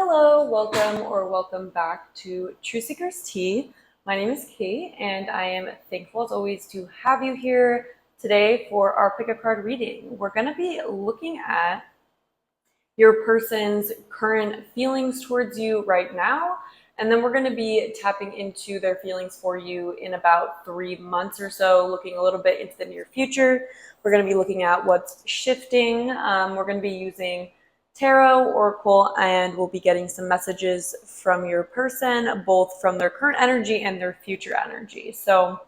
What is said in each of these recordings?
Hello, welcome back to Truthseekerstea. My name is Kate, and I am thankful as always to have you here today for our pick a card reading. We're going to be looking at your person's current feelings towards you right now, and then we're going to be tapping into their feelings for you in about 3 months or so, looking a little bit into the near future. We're going to be looking at what's shifting. We're going to be using Tarot, Oracle, and we'll be getting some messages from your person, both from their current energy and their future energy. So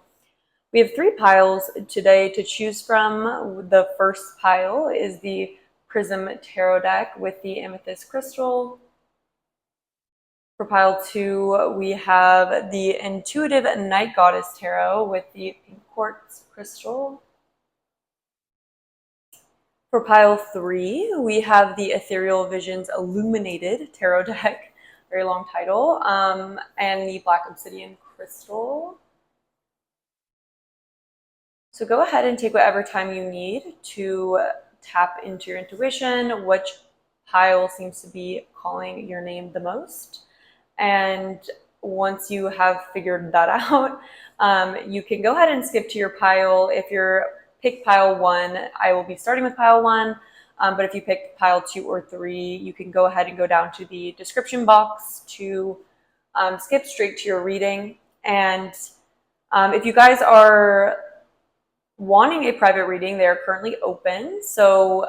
we have 3 piles today to choose from. The first pile is the Prism Tarot deck with the amethyst crystal. For pile 2, we have the Intuitive Night Goddess Tarot with the pink quartz crystal. For pile 3, we have the Ethereal Visions Illuminated Tarot deck, very long title, and the Black Obsidian Crystal. So go ahead and take whatever time you need to tap into your intuition, which pile seems to be calling your name the most. And once you have figured that out, you can go ahead and skip to your pile. If you're pick pile 1, I will be starting with pile 1, but if you pick pile 2 or 3, you can go ahead and go down to the description box to skip straight to your reading. And if you guys are wanting a private reading, they are currently open. So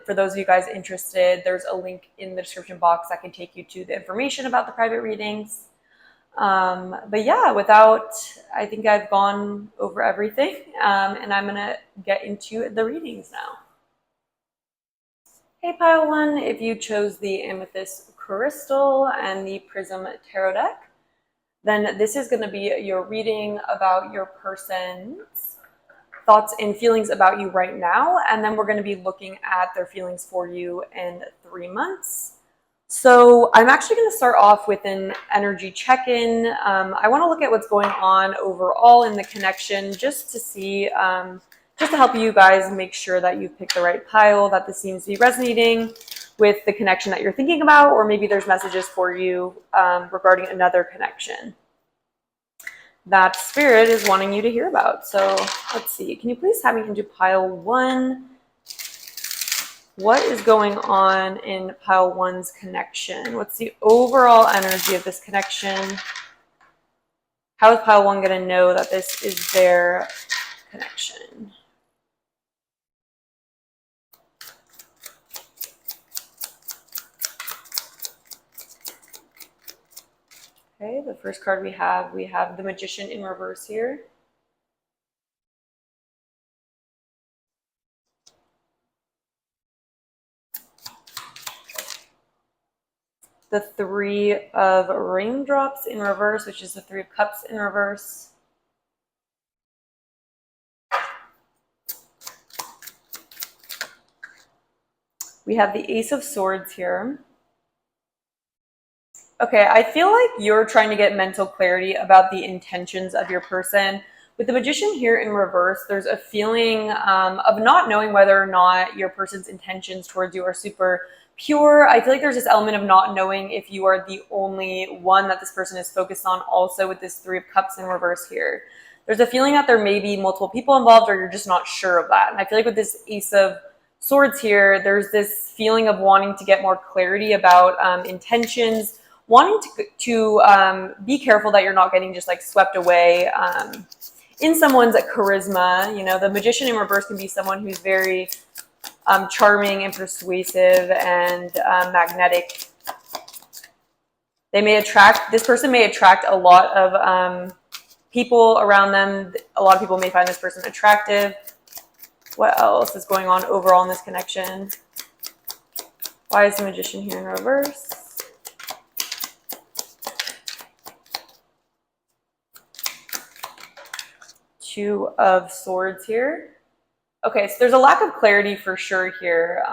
for those of you guys interested, there's a link in the description box that can take you to the information about the private readings. But yeah, I think I've gone over everything, and I'm gonna get into the readings now. Hey, pile 1, if you chose the amethyst crystal and the Prism Tarot deck, then this is gonna be your reading about your person's thoughts and feelings about you right now, and then we're gonna be looking at their feelings for you in 3 months. So I'm actually going to start off with an energy check-in. I want to look at what's going on overall in the connection, just to see, just to help you guys make sure that you pick the right pile, that this seems to be resonating with the connection that you're thinking about, or maybe there's messages for you regarding another connection that Spirit is wanting you to hear about. So let's see. Can you please have me into pile 1? What is going on in pile 1's connection? What's the overall energy of this connection? How is pile 1 going to know that this is their connection? Okay, the first card we have the Magician in reverse here. The 3 of Raindrops in reverse, which is the 3 of Cups in reverse. We have the Ace of Swords here. Okay, I feel like you're trying to get mental clarity about the intentions of your person. With the Magician here in reverse, there's a feeling of not knowing whether or not your person's intentions towards you are super pure. I feel like there's this element of not knowing if you are the only one that this person is focused on, also with this 3 of Cups in reverse here. There's a feeling that there may be multiple people involved, or you're just not sure of that. And I feel like with this Ace of Swords here, there's this feeling of wanting to get more clarity about intentions, wanting to be careful that you're not getting just like swept away in someone's charisma. You know, the Magician in reverse can be someone who's very charming and persuasive and magnetic. This person may attract a lot of people around them. A lot of people may find this person attractive. What else is going on overall in this connection? Why is the Magician here in reverse? Two of Swords here. Okay, so there's a lack of clarity for sure here.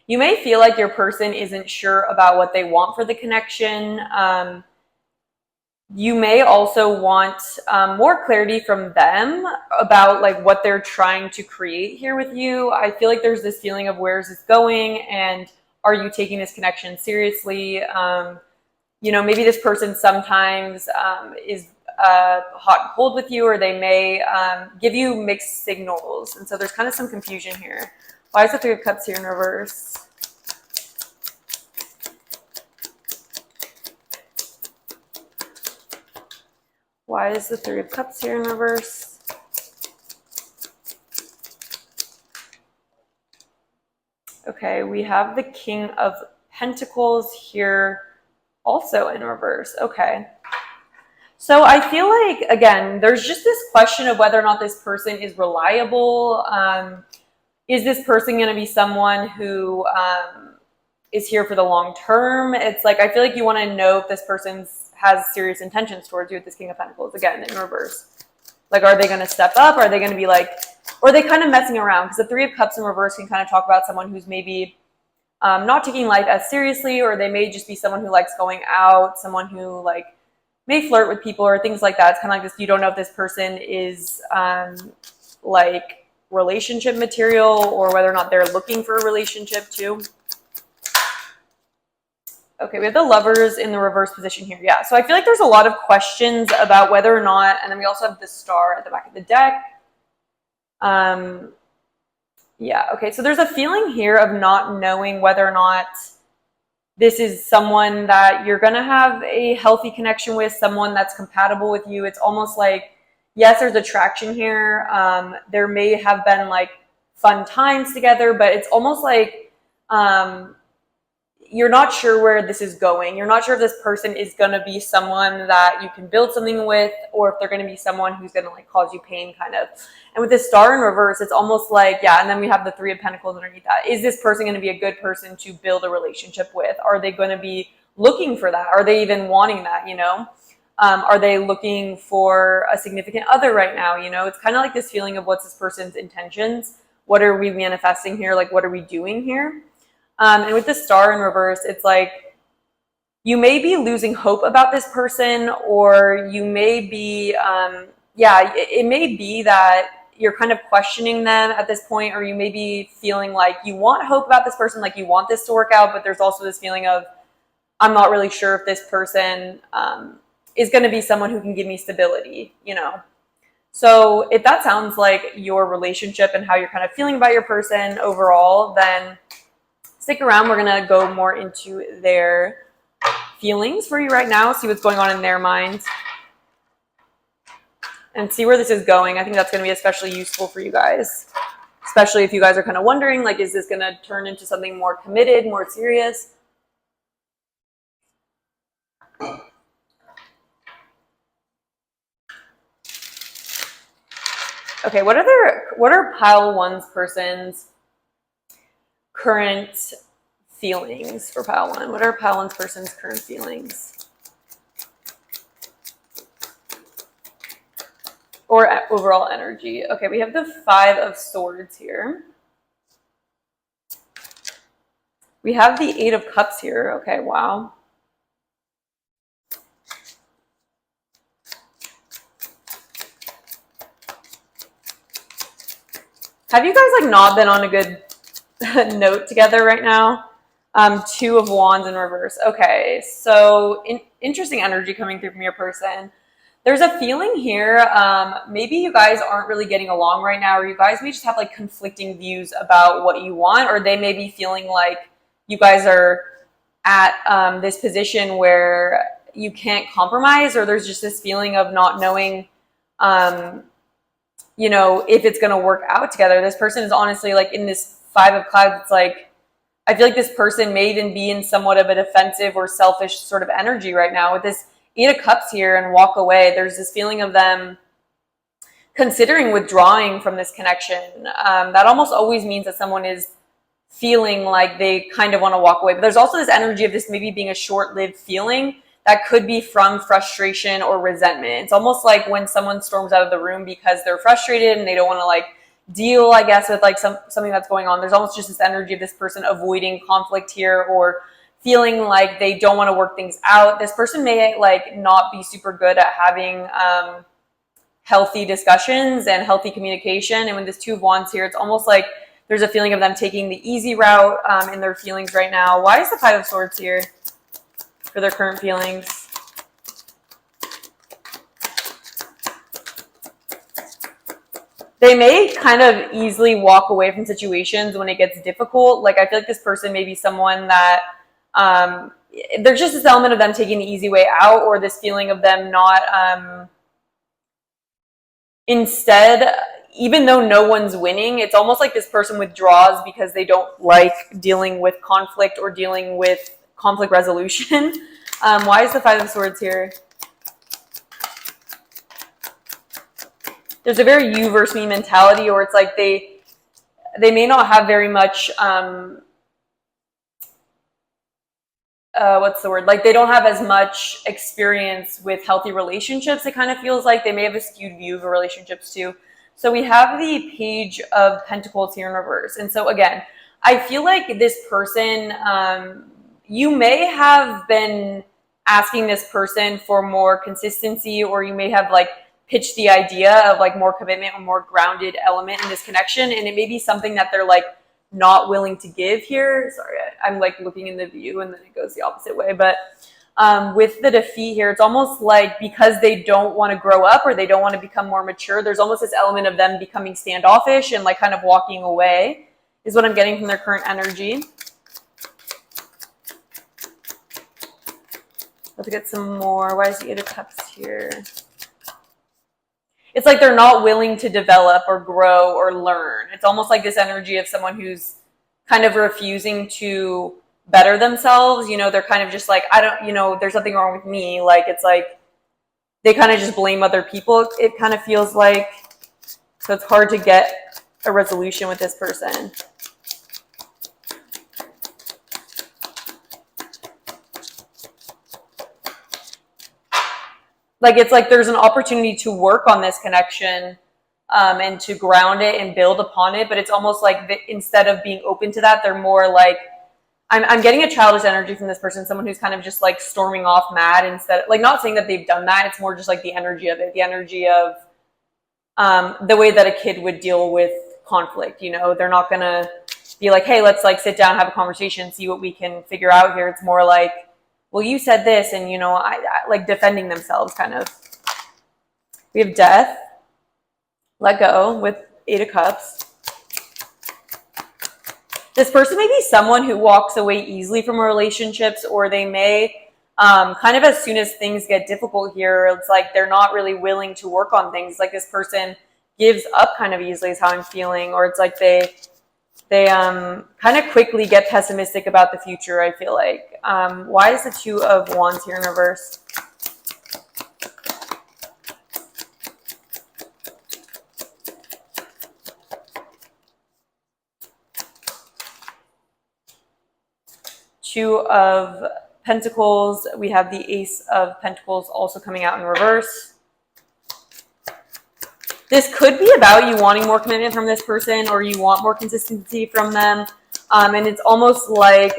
You may feel like your person isn't sure about what they want for the connection. You may also want more clarity from them about like what they're trying to create here with you. I feel like there's this feeling of where's this going, and are you taking this connection seriously? You know, maybe this person sometimes is hot and cold with you, or they may give you mixed signals. And so there's kind of some confusion here. Why is the Three of Cups here in reverse? Why is the Three of Cups here in reverse? Okay, we have the King of Pentacles here also in reverse. Okay. So I feel like, again, there's just this question of whether or not this person is reliable. Is this person going to be someone who is here for the long term? It's like, I feel like you want to know if this person has serious intentions towards you with this King of Pentacles, again, in reverse. Like, are they going to step up? Are they going to be like, or are they kind of messing around? Because the Three of Cups in reverse can kind of talk about someone who's maybe not taking life as seriously, or they may just be someone who likes going out, someone who like may flirt with people or things like that. It's kind of like this, you don't know if this person is like relationship material, or whether or not they're looking for a relationship too. Okay, we have the Lovers in the reverse position here. Yeah, so I feel like there's a lot of questions about whether or not, and then we also have the Star at the back of the deck. Yeah, okay, so there's a feeling here of not knowing whether or not this is someone that you're going to have a healthy connection with, someone that's compatible with you. It's almost like, yes, there's attraction here. There may have been like fun times together, but it's almost like you're not sure where this is going. You're not sure if this person is going to be someone that you can build something with, or if they're going to be someone who's going to like cause you pain, kind of. And with the Star in reverse, it's almost like, yeah, and then we have the Three of Pentacles underneath that. Is this person going to be a good person to build a relationship with? Are they going to be looking for that? Are they even wanting that, you know? Are they looking for a significant other right now? You know, it's kind of like this feeling of what's this person's intentions? What are we manifesting here? Like, what are we doing here? And with the Star in reverse, it's like you may be losing hope about this person, or you may be, it may be that you're kind of questioning them at this point, or you may be feeling like you want hope about this person, like you want this to work out, but there's also this feeling of, I'm not really sure if this person is going to be someone who can give me stability, you know? So if that sounds like your relationship and how you're kind of feeling about your person overall, then stick around. We're going to go more into their feelings for you right now, see what's going on in their minds, and see where this is going. I think that's going to be especially useful for you guys, especially if you guys are kind of wondering, like, is this going to turn into something more committed, more serious? Okay, what are pile one's person's current feelings for pile one? What are pile one's person's current feelings? Or overall energy? Okay, we have the Five of Swords here. We have the Eight of Cups here. Okay, wow. Have you guys like not been on a good note together right now? Two of Wands in reverse. Okay, so interesting energy coming through from your person. There's a feeling here, maybe you guys aren't really getting along right now, or you guys may just have like conflicting views about what you want, or they may be feeling like you guys are at this position where you can't compromise, or there's just this feeling of not knowing you know, if it's going to work out together. This person is honestly like in this Five of Clouds. It's like, I feel like this person may even be in somewhat of a defensive or selfish sort of energy right now. With this Eight of Cups here and walk away, there's this feeling of them considering withdrawing from this connection. That almost always means that someone is feeling like they kind of want to walk away. But there's also this energy of this maybe being a short-lived feeling that could be from frustration or resentment. It's almost like when someone storms out of the room because they're frustrated and they don't want to like deal, I guess, with like something that's going on. There's almost just this energy of this person avoiding conflict here, or feeling like they don't want to work things out. This person may like not be super good at having healthy discussions and healthy communication. And with this Two of Wands here, it's almost like There's a feeling of them taking the easy route in their feelings right now. Why is the Five of Swords here for their current feelings? They may kind of easily walk away from situations when it gets difficult. Like, I feel like this person may be someone that there's just this element of them taking the easy way out, or this feeling of them not, instead, even though no one's winning, it's almost like this person withdraws because they don't like dealing with conflict or dealing with conflict resolution. Why is the Five of Swords here? There's a very you versus me mentality, or it's like they may not have very much, what's the word? Like, they don't have as much experience with healthy relationships. It kind of feels like they may have a skewed view of relationships too. So we have the Page of Pentacles here in reverse. And so again, I feel like this person, you may have been asking this person for more consistency, or you may have like pitched the idea of like more commitment or more grounded element in this connection. And it may be something that they're like not willing to give here. Sorry, I'm like looking in the view and then it goes the opposite way. But with the defeat here, it's almost like because they don't want to grow up or they don't want to become more mature, there's almost this element of them becoming standoffish and like kind of walking away is what I'm getting from their current energy. Let's get some more. Why is the Eight of Cups here? It's like they're not willing to develop or grow or learn. It's almost like this energy of someone who's kind of refusing to better themselves. You know, they're kind of just like, I don't, you know, there's nothing wrong with me. Like, it's like they kind of just blame other people, it kind of feels like. So it's hard to get a resolution with this person. Like, it's like there's an opportunity to work on this connection and to ground it and build upon it. But it's almost like instead of being open to that, they're more like, I'm getting a childish energy from this person, someone who's kind of just like storming off mad instead. Like, not saying that they've done that. It's more just like the energy of it, the energy of the way that a kid would deal with conflict. You know, they're not going to be like, hey, let's like sit down, have a conversation, see what we can figure out here. It's more like, well, you said this, and, you know, I like defending themselves, kind of. We have Death, let go with Eight of Cups. This person may be someone who walks away easily from relationships, or they may kind of as soon as things get difficult here, it's like they're not really willing to work on things. Like, this person gives up kind of easily is how I'm feeling, or it's like they kind of quickly get pessimistic about the future, I feel like. Why is the Two of Wands here in reverse? Two of Pentacles. We have the Ace of Pentacles also coming out in reverse. This could be about you wanting more commitment from this person, or you want more consistency from them. And it's almost like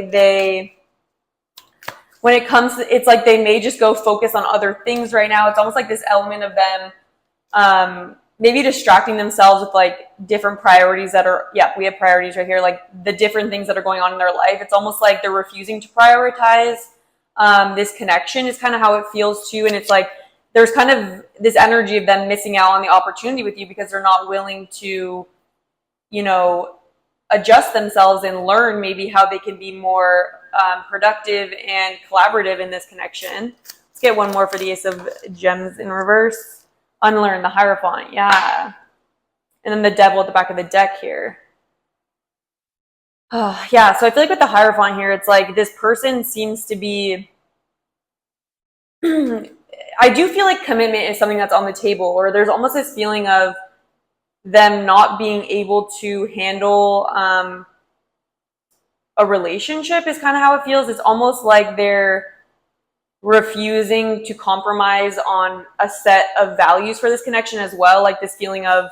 when it comes to, it's like they may just go focus on other things right now. It's almost like this element of them maybe distracting themselves with like different priorities that are, yeah, we have priorities right here, like the different things that are going on in their life. It's almost like they're refusing to prioritize this connection is kind of how it feels too. And it's like, there's kind of this energy of them missing out on the opportunity with you because they're not willing to, you know, adjust themselves and learn maybe how they can be more productive and collaborative in this connection. Let's get one more for the Ace of Gems in reverse. Unlearn, the Hierophant, yeah. And then the Devil at the back of the deck here. Yeah, so I feel like with the Hierophant here, it's like this person seems to be... I do feel like commitment is something that's on the table, or there's almost this feeling of them not being able to handle a relationship is kind of how it feels. It's almost like they're refusing to compromise on a set of values for this connection as well, like this feeling of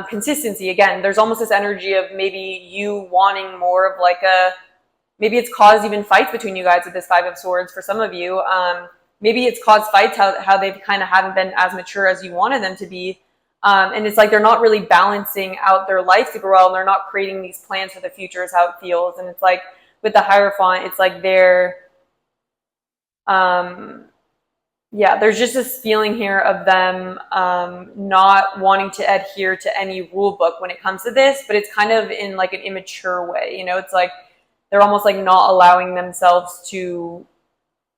consistency. Again, there's almost this energy of maybe you wanting more of like a, maybe it's caused even fights between you guys with this Five of Swords for some of you. Maybe it's caused fights how they kind of haven't been as mature as you wanted them to be. And it's like they're not really balancing out their life super well, and they're not creating these plans for the future is how it feels. And it's like with the Hierophant, it's like they're, yeah, there's just this feeling here of them not wanting to adhere to any rule book when it comes to this, but it's kind of in like an immature way. You know, it's like they're almost like not allowing themselves to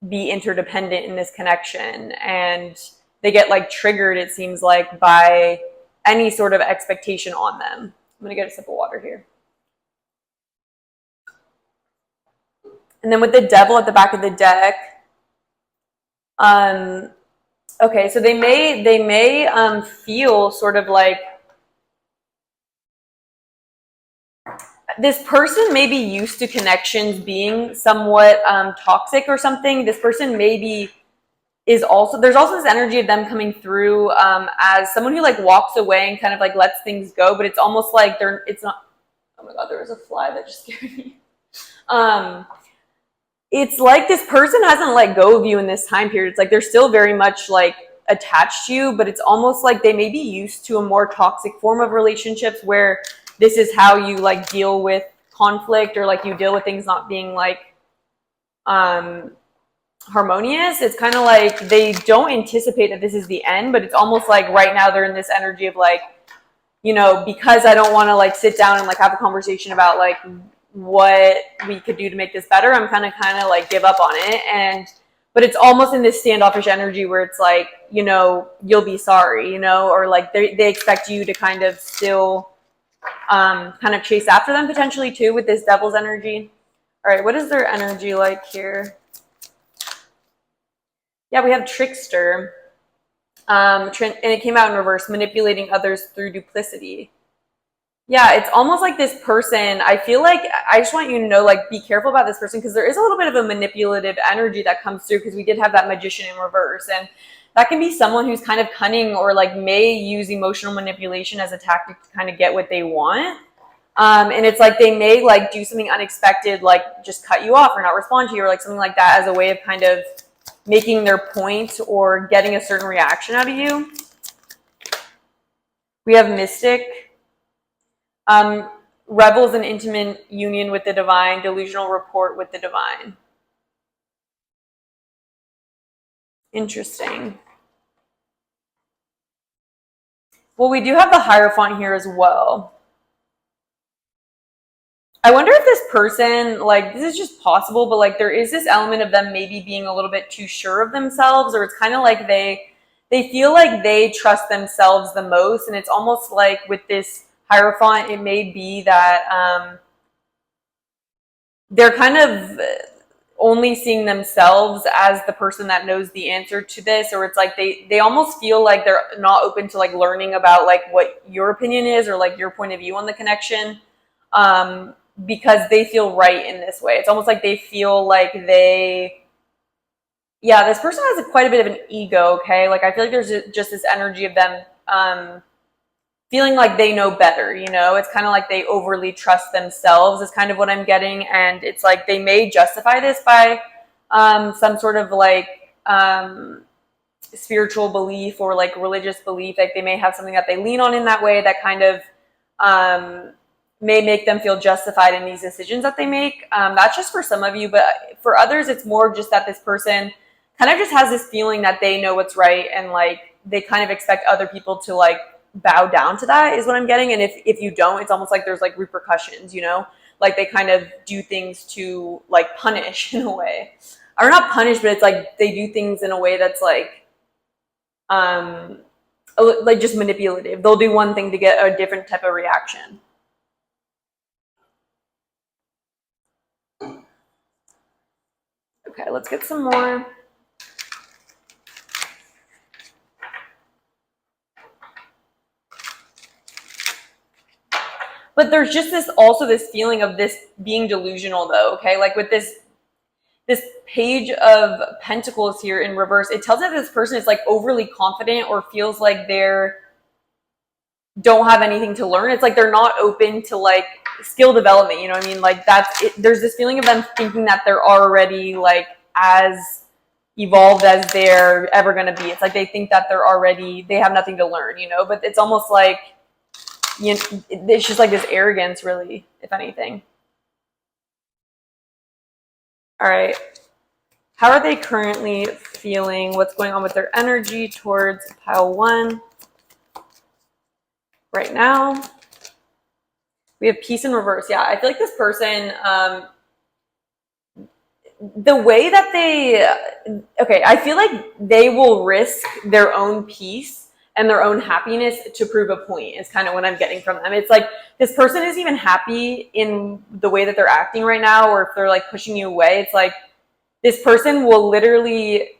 be interdependent in this connection, and they get like triggered, it seems like, by any sort of expectation on them. I'm gonna get a sip of water here. And then with the Devil at the back of the deck, okay, so they may feel sort of like this person may be used to connections being somewhat toxic or something. This person maybe is also, there's also this energy of them coming through as someone who like walks away and kind of like lets things go, but it's almost like it's not, oh my God, there was a fly that just scared me. It's like this person hasn't let go of you in this time period. It's like they're still very much like attached to you, but it's almost like they may be used to a more toxic form of relationships where this is how you like deal with conflict, or like you deal with things not being like harmonious. It's kind of like they don't anticipate that this is the end, but it's almost like right now they're in this energy of like, you know, because I don't want to like sit down and like have a conversation about like what we could do to make this better, I'm kind of like give up on it. But it's almost in this standoffish energy where it's like, you know, you'll be sorry, you know, or like they expect you to kind of still kind of chase after them potentially too with this Devil's energy. All right, what is their energy like here? Yeah, we have Trickster. And it came out in reverse, manipulating others through duplicity. Yeah, it's almost like this person, I feel like, I just want you to know, like, be careful about this person, because there is a little bit of a manipulative energy that comes through, because we did have that Magician in reverse, and that can be someone who's kind of cunning, or like may use emotional manipulation as a tactic to kind of get what they want. And it's like they may like do something unexpected, like just cut you off or not respond to you, or like something like that, as a way of kind of making their point or getting a certain reaction out of you. We have Mystic. Revels in intimate union with the divine, delusional rapport with the divine. Interesting. Well, we do have the Hierophant here as well. I wonder if this person, like, this is just possible, but like there is this element of them maybe being a little bit too sure of themselves, or it's kind of like they feel like they trust themselves the most, and it's almost like with this Hierophant, it may be that they're kind of only seeing themselves as the person that knows the answer to this, or it's like they almost feel like they're not open to like learning about like what your opinion is, or like your point of view on the connection, because they feel right in this way. It's almost like they feel like this person has quite a bit of an ego, okay? Like I feel like there's just this energy of them feeling like they know better, you know? It's kind of like they overly trust themselves is kind of what I'm getting. And it's like they may justify this by some sort of like spiritual belief or like religious belief. Like they may have something that they lean on in that way that kind of may make them feel justified in these decisions that they make. That's just for some of you, but for others, it's more just that this person kind of just has this feeling that they know what's right, and like they kind of expect other people to like bow down to that is what I'm getting. And if you don't, it's almost like there's like repercussions, you know, like they kind of do things to like punish in a way, or not punish, but it's like they do things in a way that's like just manipulative. They'll do one thing to get a different type of reaction. Okay, let's get some more. But there's just this feeling of this being delusional though, okay? Like with this Page of Pentacles here in reverse, it tells us that this person is like overly confident or feels like don't have anything to learn. It's like they're not open to like skill development, you know what I mean? Like that's it. There's this feeling of them thinking that they're already like as evolved as they're ever going to be. It's like they think that they have nothing to learn, you know, but it's almost like, you know, it's just like this arrogance, really, if anything. All right. How are they currently feeling? What's going on with their energy towards pile 1 right now? We have peace in reverse. Yeah, I feel like this person, the way that I feel like they will risk their own peace and their own happiness to prove a point is kind of what I'm getting from them. It's like this person isn't even happy in the way that they're acting right now, or if they're like pushing you away. It's like this person will literally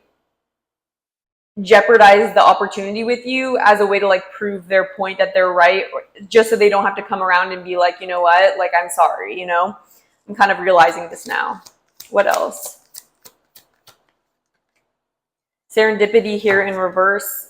jeopardize the opportunity with you as a way to like prove their point that they're right, just so they don't have to come around and be like, you know what, like, I'm sorry, you know. I'm kind of realizing this now. What else? Serendipity here in reverse.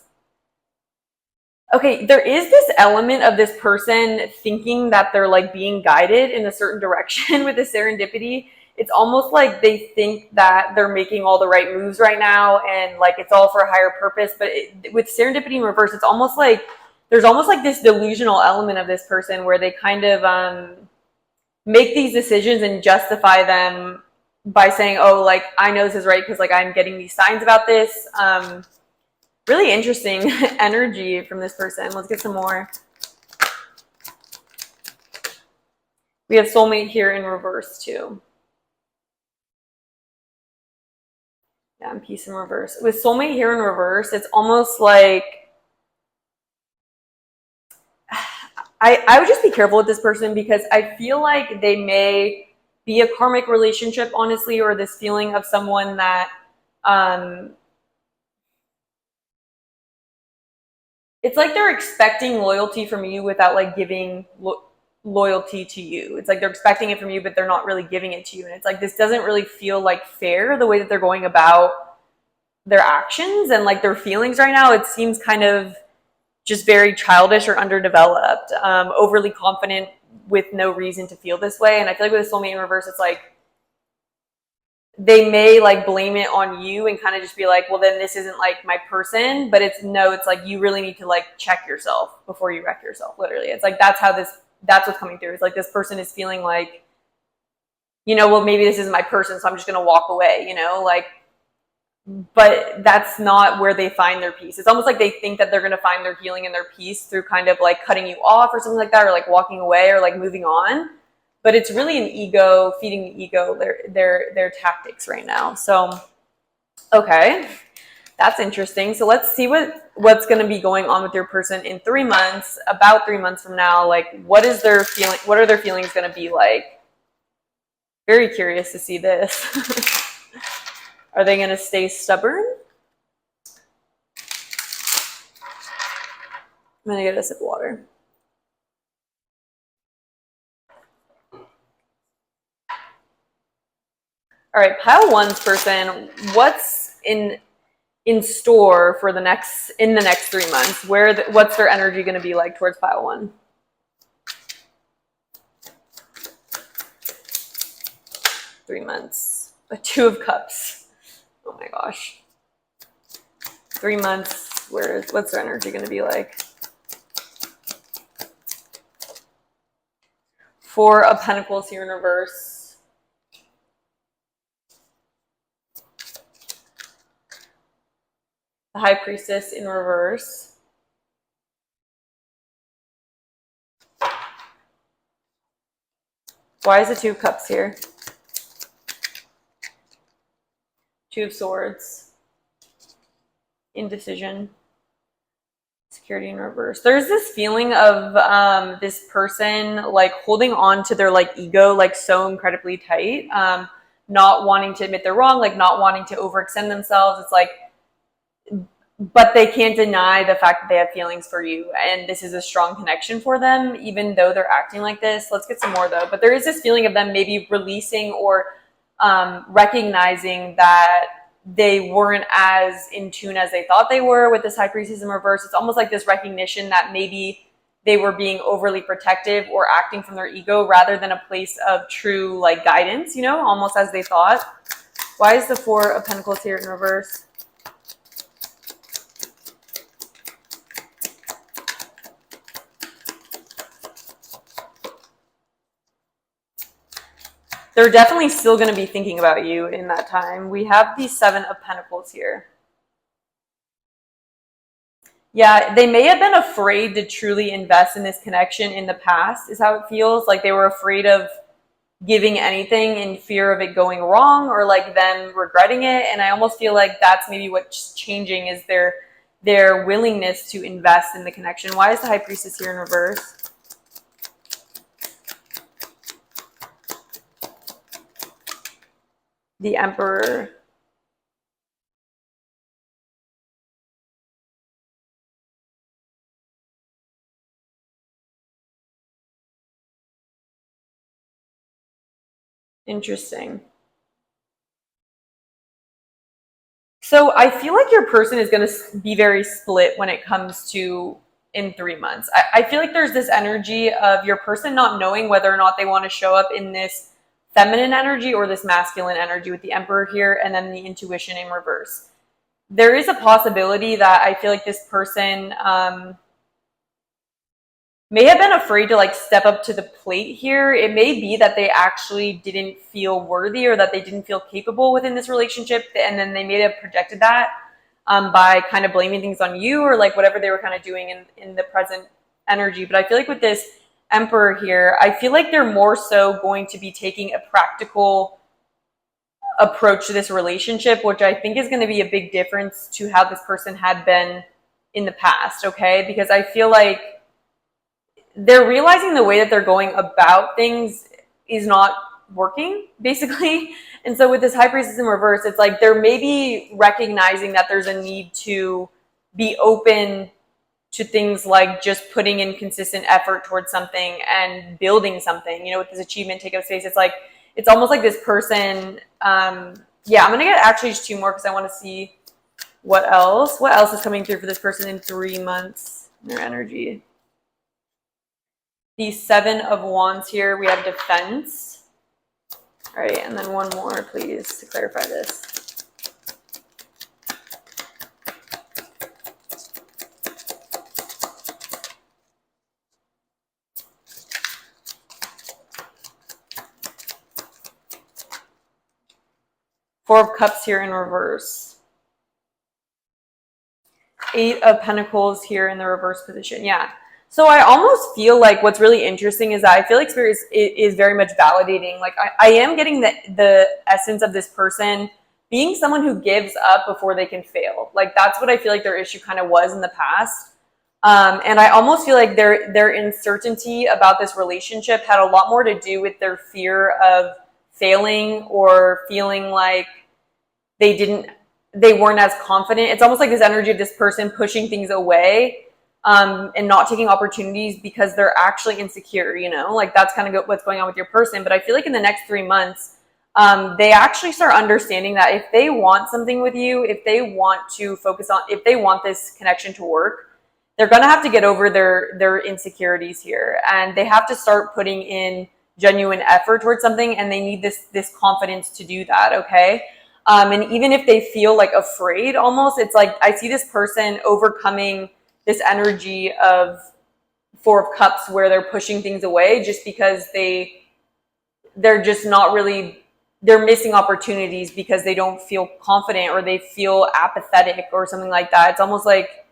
Okay, there is this element of this person thinking that they're like being guided in a certain direction with the serendipity. It's almost like they think that they're making all the right moves right now and like it's all for a higher purpose. But with serendipity in reverse, it's almost like there's almost like this delusional element of this person where they kind of make these decisions and justify them by saying, oh, like, I know this is right because like I'm getting these signs about this. Really interesting energy from this person. Let's get some more. We have soulmate here in reverse too. Yeah, and peace in reverse. With soulmate here in reverse, it's almost like I would just be careful with this person because I feel like they may be a karmic relationship, honestly, or this feeling of someone that it's like they're expecting loyalty from you without like giving loyalty to you. It's like they're expecting it from you, but they're not really giving it to you. And it's like, this doesn't really feel like fair, the way that they're going about their actions and like their feelings right now. It seems kind of just very childish or underdeveloped, overly confident with no reason to feel this way. And I feel like with a soulmate in reverse, it's like, they may like blame it on you and kind of just be like, well, then this isn't like my person. But it's like you really need to like check yourself before you wreck yourself. Literally. It's like, that's what's coming through. It's like this person is feeling like, you know, well, maybe this isn't my person, so I'm just going to walk away, you know, like, but that's not where they find their peace. It's almost like they think that they're going to find their healing and their peace through kind of like cutting you off or something like that, or like walking away or like moving on. But it's really an ego, feeding the ego their tactics right now. So, okay, that's interesting. So let's see what's going to be going on with your person in 3 months, about 3 months from now. Like, what is their feeling? What are their feelings going to be like? Very curious to see this. Are they going to stay stubborn? I'm going to get a sip of water. All right, pile 1's person, what's in store for in the next 3 months? What's their energy going to be like towards pile 1? Three months. A 2 of Cups. Oh my gosh. 3 months. What's their energy going to be like? 4 of Pentacles here in reverse. The High Priestess in reverse. Why is the 2 of Cups here? 2 of Swords. Indecision. Security in reverse. There's this feeling of this person like holding on to their like ego like so incredibly tight, not wanting to admit they're wrong, like not wanting to overextend themselves. It's like, but they can't deny the fact that they have feelings for you, and this is a strong connection for them, even though they're acting like this. Let's get some more though. But there is this feeling of them maybe releasing or recognizing that they weren't as in tune as they thought they were with this High Priestess in reverse. It's almost like this recognition that maybe they were being overly protective or acting from their ego rather than a place of true like guidance, you know, almost as they thought. Why is the Four of Pentacles here in reverse? They're definitely still going to be thinking about you in that time. We have the Seven of Pentacles here. Yeah, they may have been afraid to truly invest in this connection in the past, is how it feels. Like they were afraid of giving anything in fear of it going wrong or like them regretting it. And I almost feel like that's maybe what's changing is their willingness to invest in the connection. Why is the High Priestess here in reverse? The Emperor. Interesting. So I feel like your person is going to be very split when it comes to in 3 months. I feel like there's this energy of your person not knowing whether or not they want to show up in this feminine energy or this masculine energy with the Emperor here and then the intuition in reverse. There is a possibility that I feel like this person may have been afraid to like step up to the plate here. It may be that they actually didn't feel worthy or that they didn't feel capable within this relationship. And then they may have projected that by kind of blaming things on you or like whatever they were kind of doing in the present energy. But I feel like with this Emperor here, I feel like they're more so going to be taking a practical approach to this relationship, which I think is going to be a big difference to how this person had been in the past. Okay. Because I feel like they're realizing the way that they're going about things is not working, basically. And so with this High Priestess in reverse, it's like they're maybe recognizing that there's a need to be open to things like just putting in consistent effort towards something and building something, you know, with this achievement, take up space. It's like, it's almost like this person, yeah, I'm going to get actually just 2 more because I want to see what else is coming through for this person in 3 months, their energy. The Seven of Wands here, we have defense. All right, and then one more, please, to clarify this. Four of Cups here in reverse. 8 of Pentacles here in the reverse position. Yeah. So I almost feel like what's really interesting is that I feel like Spirit is very much validating. Like I am getting the essence of this person being someone who gives up before they can fail. Like that's what I feel like their issue kind of was in the past. And I almost feel like their uncertainty about this relationship had a lot more to do with their fear of failing or feeling like they weren't as confident. It's almost like this energy of this person pushing things away and not taking opportunities because they're actually insecure, you know, like that's kind of what's going on with your person. But I feel like in the next 3 months, they actually start understanding that if they want something with you, if they want to focus on, if they want this connection to work, they're going to have to get over their insecurities here. And they have to start putting in genuine effort towards something. And they need this confidence to do that. Okay. And even if they feel like afraid almost, it's like, I see this person overcoming this energy of Four of Cups where they're pushing things away just because they're just not really, they're missing opportunities because they don't feel confident or they feel apathetic or something like that. It's almost like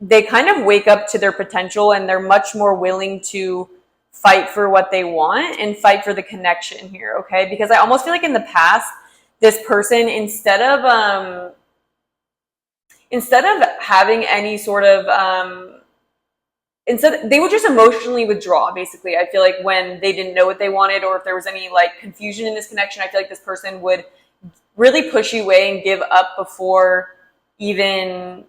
they kind of wake up to their potential and they're much more willing to fight for what they want and fight for the connection here, okay? Because I almost feel like in the past, this person, instead of having any sort of instead they would just emotionally withdraw, basically. I feel like when they didn't know what they wanted or if there was any like confusion in this connection, I feel like this person would really push you away and give up before even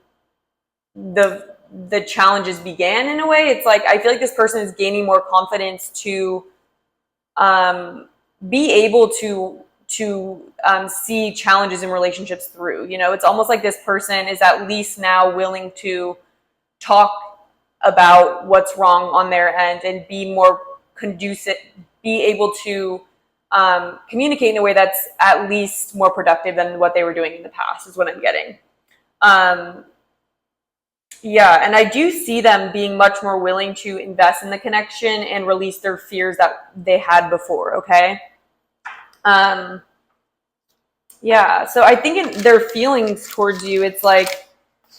the challenges began. In a way, it's like I feel like this person is gaining more confidence to be able to see challenges in relationships through. You know, it's almost like this person is at least now willing to talk about what's wrong on their end and be more conducive, be able to communicate in a way that's at least more productive than what they were doing in the past, is what I'm getting. Yeah, and I do see them being much more willing to invest in the connection and release their fears that they had before, okay? Yeah, so I think in their feelings towards you, it's like,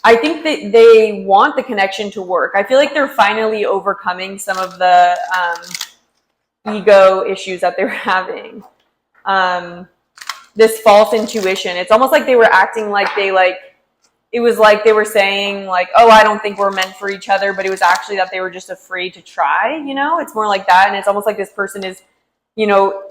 I think that they want the connection to work. I feel like they're finally overcoming some of the ego issues that they were having. This false intuition. It's almost like they were acting like it was like they were saying like, oh, I don't think we're meant for each other, but it was actually that they were just afraid to try, you know? It's more like that. And it's almost like this person is, you know,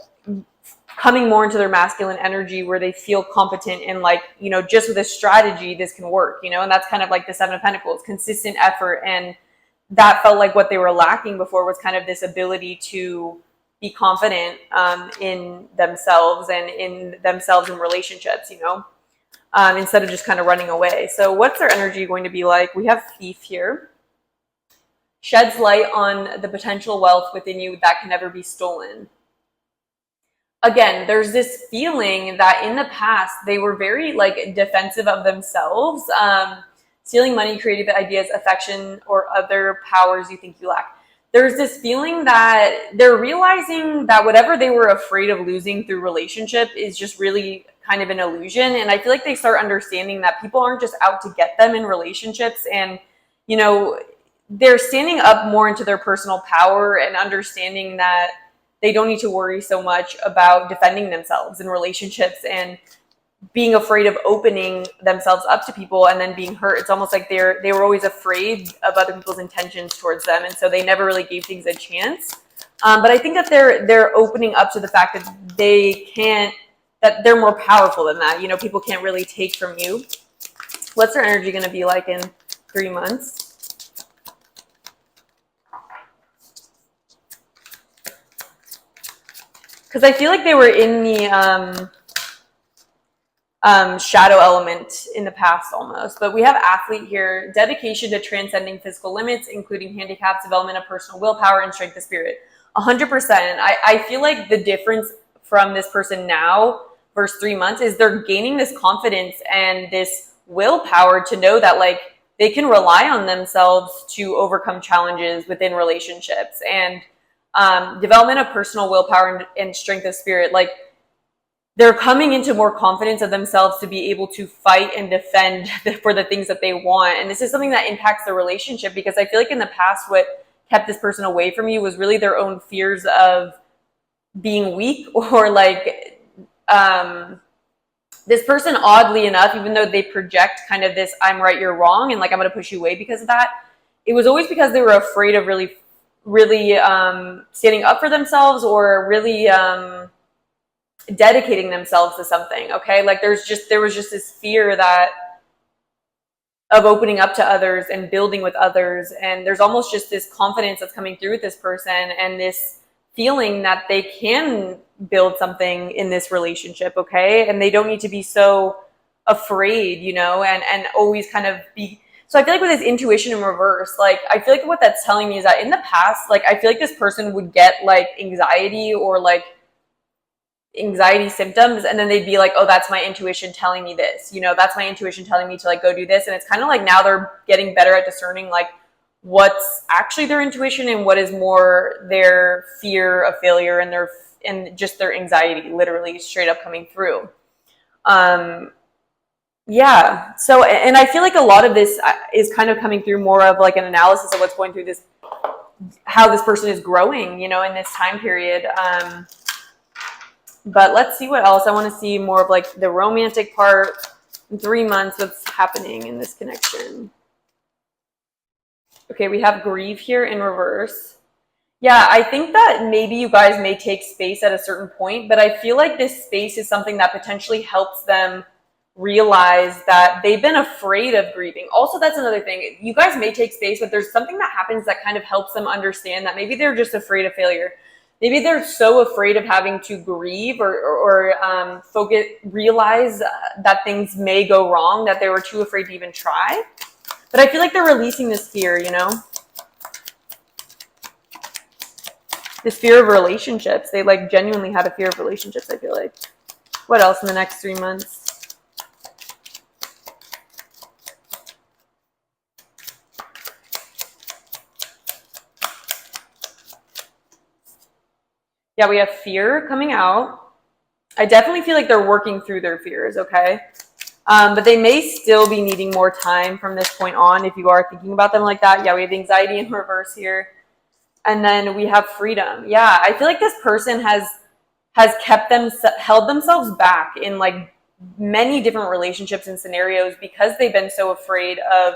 coming more into their masculine energy where they feel competent and like, you know, just with a strategy, this can work, you know? And that's kind of like the Seven of Pentacles, consistent effort. And that felt like what they were lacking before was kind of this ability to be confident in themselves and in relationships, you know? Instead of just kind of running away. So what's their energy going to be like? We have Thief here. Sheds light on the potential wealth within you that can never be stolen. Again, there's this feeling that in the past, they were very like defensive of themselves, stealing money, creative ideas, affection, or other powers you think you lack. There's this feeling that they're realizing that whatever they were afraid of losing through relationship is just really kind of an illusion. And I feel like they start understanding that people aren't just out to get them in relationships. And, you know, they're standing up more into their personal power and understanding that they don't need to worry so much about defending themselves in relationships and being afraid of opening themselves up to people and then being hurt. It's almost like they were always afraid of other people's intentions towards them. And so they never really gave things a chance. But I think that they're opening up to the fact that that they're more powerful than that. You know, people can't really take from you. What's their energy going to be like in 3 months? Because I feel like they were in the shadow element in the past almost. But we have athlete here. Dedication to transcending physical limits, including handicaps, development of personal willpower, and strength of spirit. 100%. I feel like the difference from this person now versus 3 months is they're gaining this confidence and this willpower to know that like they can rely on themselves to overcome challenges within relationships, and development of personal willpower and strength of spirit. Like they're coming into more confidence of themselves to be able to fight and defend for the things that they want. And this is something that impacts the relationship, because I feel like in the past, what kept this person away from you was really their own fears of being weak, or like this person, oddly enough, even though they project kind of this I'm right, you're wrong, and like I'm going to push you away because of that, it was always because they were afraid of really standing up for themselves, or really dedicating themselves to something. Okay, like there was just this fear of opening up to others and building with others, and there's almost just this confidence that's coming through with this person, and this feeling that they can build something in this relationship, okay? And they don't need to be so afraid, you know, and always kind of be. So I feel like with this intuition in reverse, like I feel like what that's telling me is that in the past, like I feel like this person would get like anxiety or like anxiety symptoms, and then they'd be like, oh, that's my intuition telling me this, you know, that's my intuition telling me to like go do this. And it's kind of like now they're getting better at discerning like what's actually their intuition and what is more their fear of failure and just their anxiety, literally straight up coming through. Yeah. So, and I feel like a lot of this is kind of coming through more of like an analysis of what's going through this, how this person is growing, you know, in this time period. But let's see what else. I want to see more of like the romantic part. In 3 months, what's happening in this connection. Okay, we have grieve here in reverse. Yeah, I think that maybe you guys may take space at a certain point, but I feel like this space is something that potentially helps them realize that they've been afraid of grieving. Also, that's another thing. You guys may take space, but there's something that happens that kind of helps them understand that maybe they're just afraid of failure. Maybe they're so afraid of having to grieve or realize that things may go wrong that they were too afraid to even try. But I feel like they're releasing this fear, you know? This fear of relationships. They like genuinely had a fear of relationships, I feel like. What else in the next 3 months? Yeah, we have fear coming out. I definitely feel like they're working through their fears, okay? But they may still be needing more time from this point on if you are thinking about them like that. Yeah, we have anxiety in reverse here. And then we have freedom. Yeah, I feel like this person has held themselves back in like many different relationships and scenarios because they've been so afraid of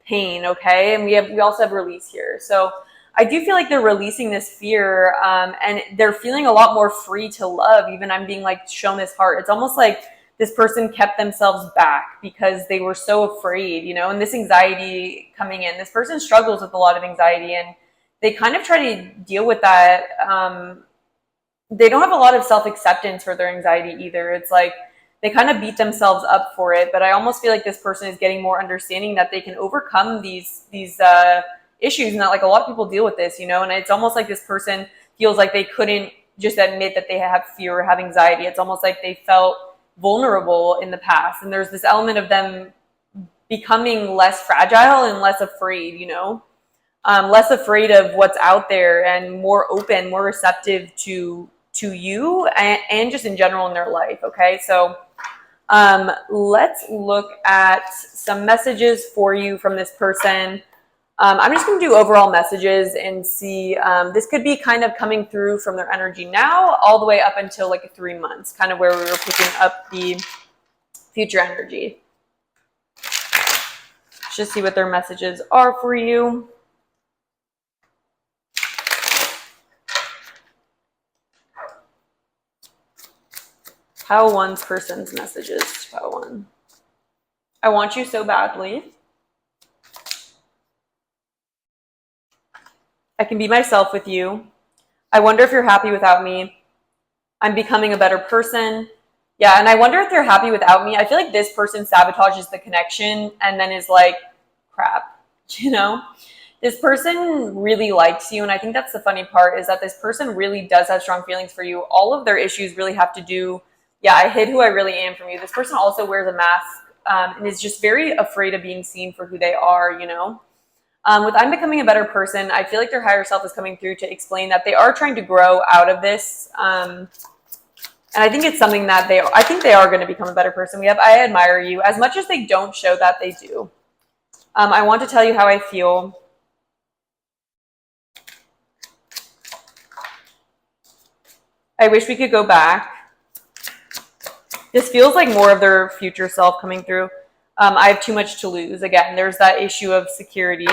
pain, okay? And we also have release here. So I do feel like they're releasing this fear, and they're feeling a lot more free to love. Even I'm being like shown this heart. It's almost like this person kept themselves back because they were so afraid, you know, and this anxiety coming in. This person struggles with a lot of anxiety, and they kind of try to deal with that. They don't have a lot of self-acceptance for their anxiety either. It's like they kind of beat themselves up for it, but I almost feel like this person is getting more understanding that they can overcome these issues, and that like a lot of people deal with this, you know, and it's almost like this person feels like they couldn't just admit that they have fear or have anxiety. It's almost like they felt vulnerable in the past, and there's this element of them becoming less fragile and less afraid, you know, less afraid of what's out there and more open, more receptive to you and just in general in their life. Okay, so let's look at some messages for you from this person. I'm just going to do overall messages and see. This could be kind of coming through from their energy now all the way up until like 3 months, kind of where we were picking up the future energy. Let's just see what their messages are for you. Pile one's person's messages. Pile one. I want you so badly. I can be myself with you. I wonder if you're happy without me. I'm becoming a better person. Yeah, and I wonder if they're happy without me. I feel like this person sabotages the connection and then is like, crap, you know? This person really likes you, and I think that's the funny part, is that this person really does have strong feelings for you. All of their issues really have to do, yeah, I hid who I really am from you. This person also wears a mask and is just very afraid of being seen for who they are, you know? With I'm becoming a better person, I feel like their higher self is coming through to explain that they are trying to grow out of this. And I think it's something that I think they are going to become a better person. We have, I admire you. As much as they don't show that, they do. I want to tell you how I feel. I wish we could go back. This feels like more of their future self coming through. I have too much to lose. Again, there's that issue of security.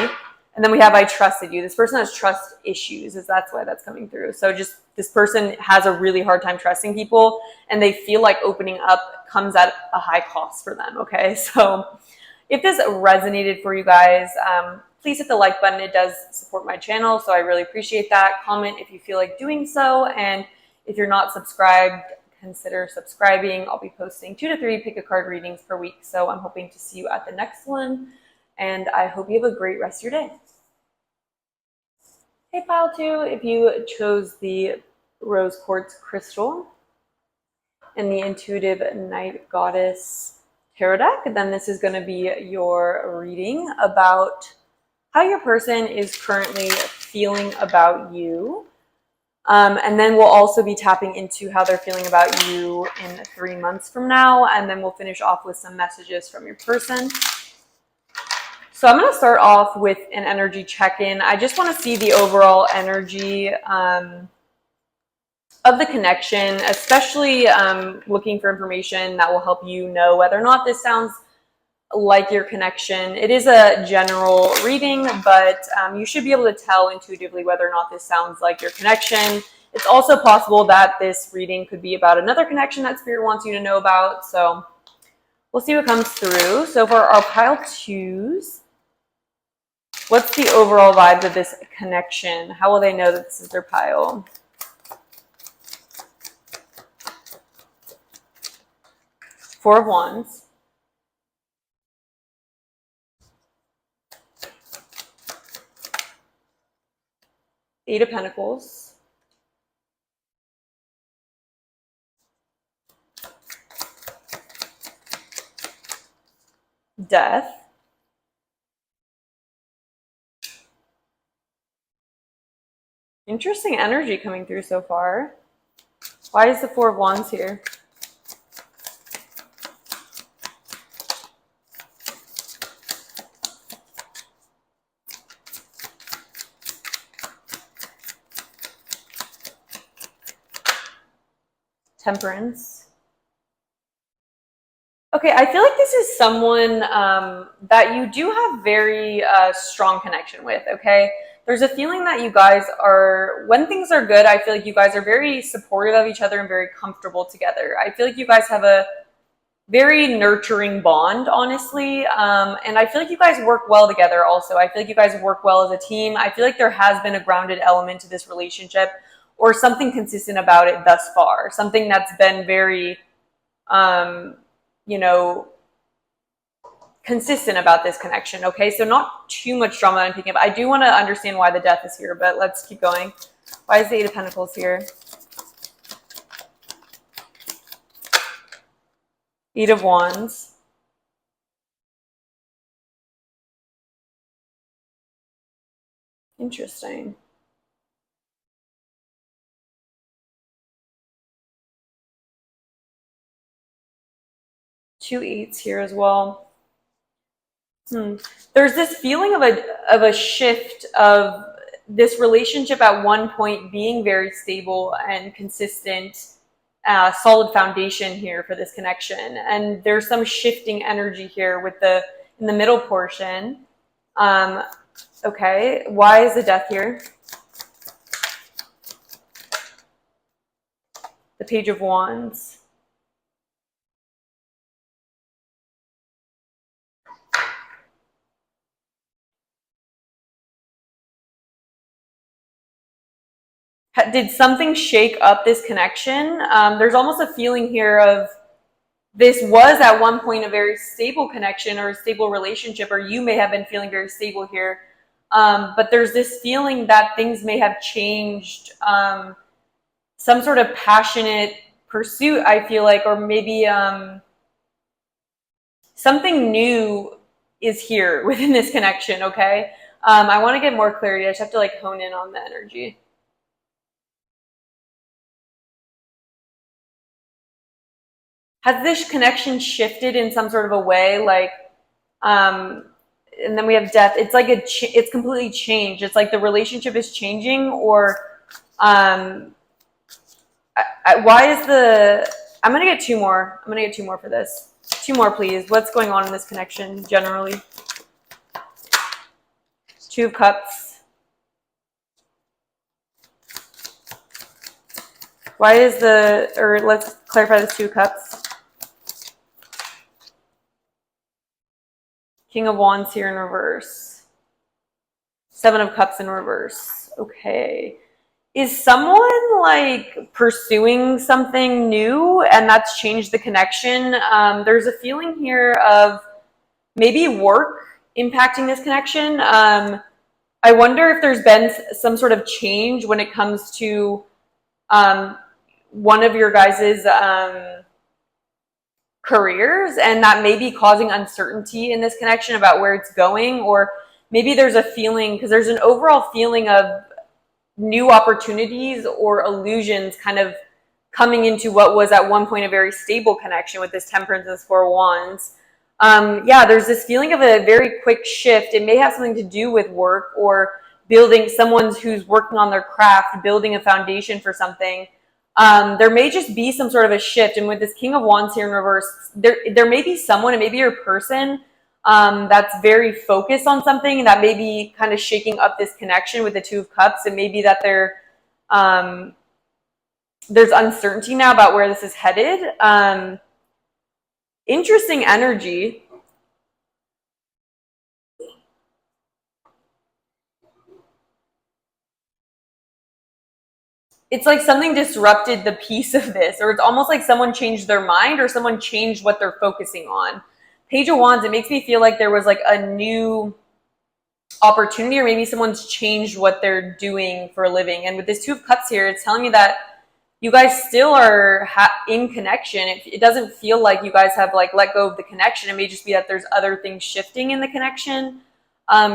And then we have, I trusted you. This person has trust issues, that's why that's coming through. So just this person has a really hard time trusting people, and they feel like opening up comes at a high cost for them, okay? So if this resonated for you guys, please hit the like button. It does support my channel, so I really appreciate that. Comment if you feel like doing so, and if you're not subscribed, consider subscribing. I'll be posting 2 to 3 pick a card readings per week, so I'm hoping to see you at the next one, and I hope you have a great rest of your day. Hey, pile 2, if you chose the rose quartz crystal and the intuitive night goddess tarot deck, then this is going to be your reading about how your person is currently feeling about you. And then we'll also be tapping into how they're feeling about you in 3 months from now. And then we'll finish off with some messages from your person. So I'm going to start off with an energy check-in. I just want to see the overall energy of the connection, especially looking for information that will help you know whether or not this sounds like your connection. It is a general reading, but you should be able to tell intuitively whether or not this sounds like your connection. It's also possible that this reading could be about another connection that Spirit wants you to know about. So we'll see what comes through. So for our pile 2s, what's the overall vibe of this connection? How will they know that this is their pile? Four of Wands. Eight of Pentacles. Death. Interesting energy coming through so far. Why is the Four of Wands here? Temperance. Okay, I feel like this is someone that you do have very strong connection with, okay? There's a feeling that you guys are, when things are good, I feel like you guys are very supportive of each other and very comfortable together. I feel like you guys have a very nurturing bond, honestly. And I feel like you guys work well together also. I feel like you guys work well as a team. I feel like there has been a grounded element to this relationship or something consistent about it thus far. Something that's been very, you know, consistent about this connection, okay? So not too much drama I'm picking up. I do want to understand why the Death is here, but let's keep going. Why is the Eight of Pentacles here? Eight of Wands. Interesting. Two eights here as well. There's this feeling of a shift of this relationship at one point being very stable and consistent, solid foundation here for this connection. And there's some shifting energy here with in the middle portion. Okay, why is the Death here? The Page of Wands. Did something shake up this connection? There's almost a feeling here of this was at one point a very stable connection or a stable relationship, or you may have been feeling very stable here. But there's this feeling that things may have changed. Some sort of passionate pursuit, I feel like, or maybe something new is here within this connection, okay? I want to get more clarity. I just have to like hone in on the energy. Has this connection shifted in some sort of a way? Like, and then we have Death. It's like it's completely changed. It's like the relationship is changing, or why is the? I'm gonna get two more. I'm gonna get two more for this. Two more, please. What's going on in this connection generally? Two of Cups. Why is let's clarify this Two of Cups. King of Wands here in reverse. Seven of Cups in reverse. Okay. Is someone like pursuing something new and that's changed the connection? There's a feeling here of maybe work impacting this connection. I wonder if there's been some sort of change when it comes to one of your guys's careers, and that may be causing uncertainty in this connection about where it's going, or maybe there's a feeling, because there's an overall feeling of new opportunities or illusions kind of coming into what was at one point a very stable connection with this Temperance and this Four of Wands. Yeah, there's this feeling of a very quick shift. It may have something to do with work or building someone who's working on their craft, building a foundation for something. There may just be some sort of a shift. And with this King of Wands here in reverse, there may be someone, and maybe your person, that's very focused on something that may be kind of shaking up this connection with the Two of Cups. And maybe that there's uncertainty now about where this is headed. Interesting energy. It's like something disrupted the peace of this, or it's almost like someone changed their mind or someone changed what they're focusing on. Page of Wands, it makes me feel like there was like a new opportunity, or maybe someone's changed what they're doing for a living. And with this Two of Cups here, it's telling me that you guys still are in connection. It doesn't feel like you guys have like let go of the connection. It may just be that there's other things shifting in the connection.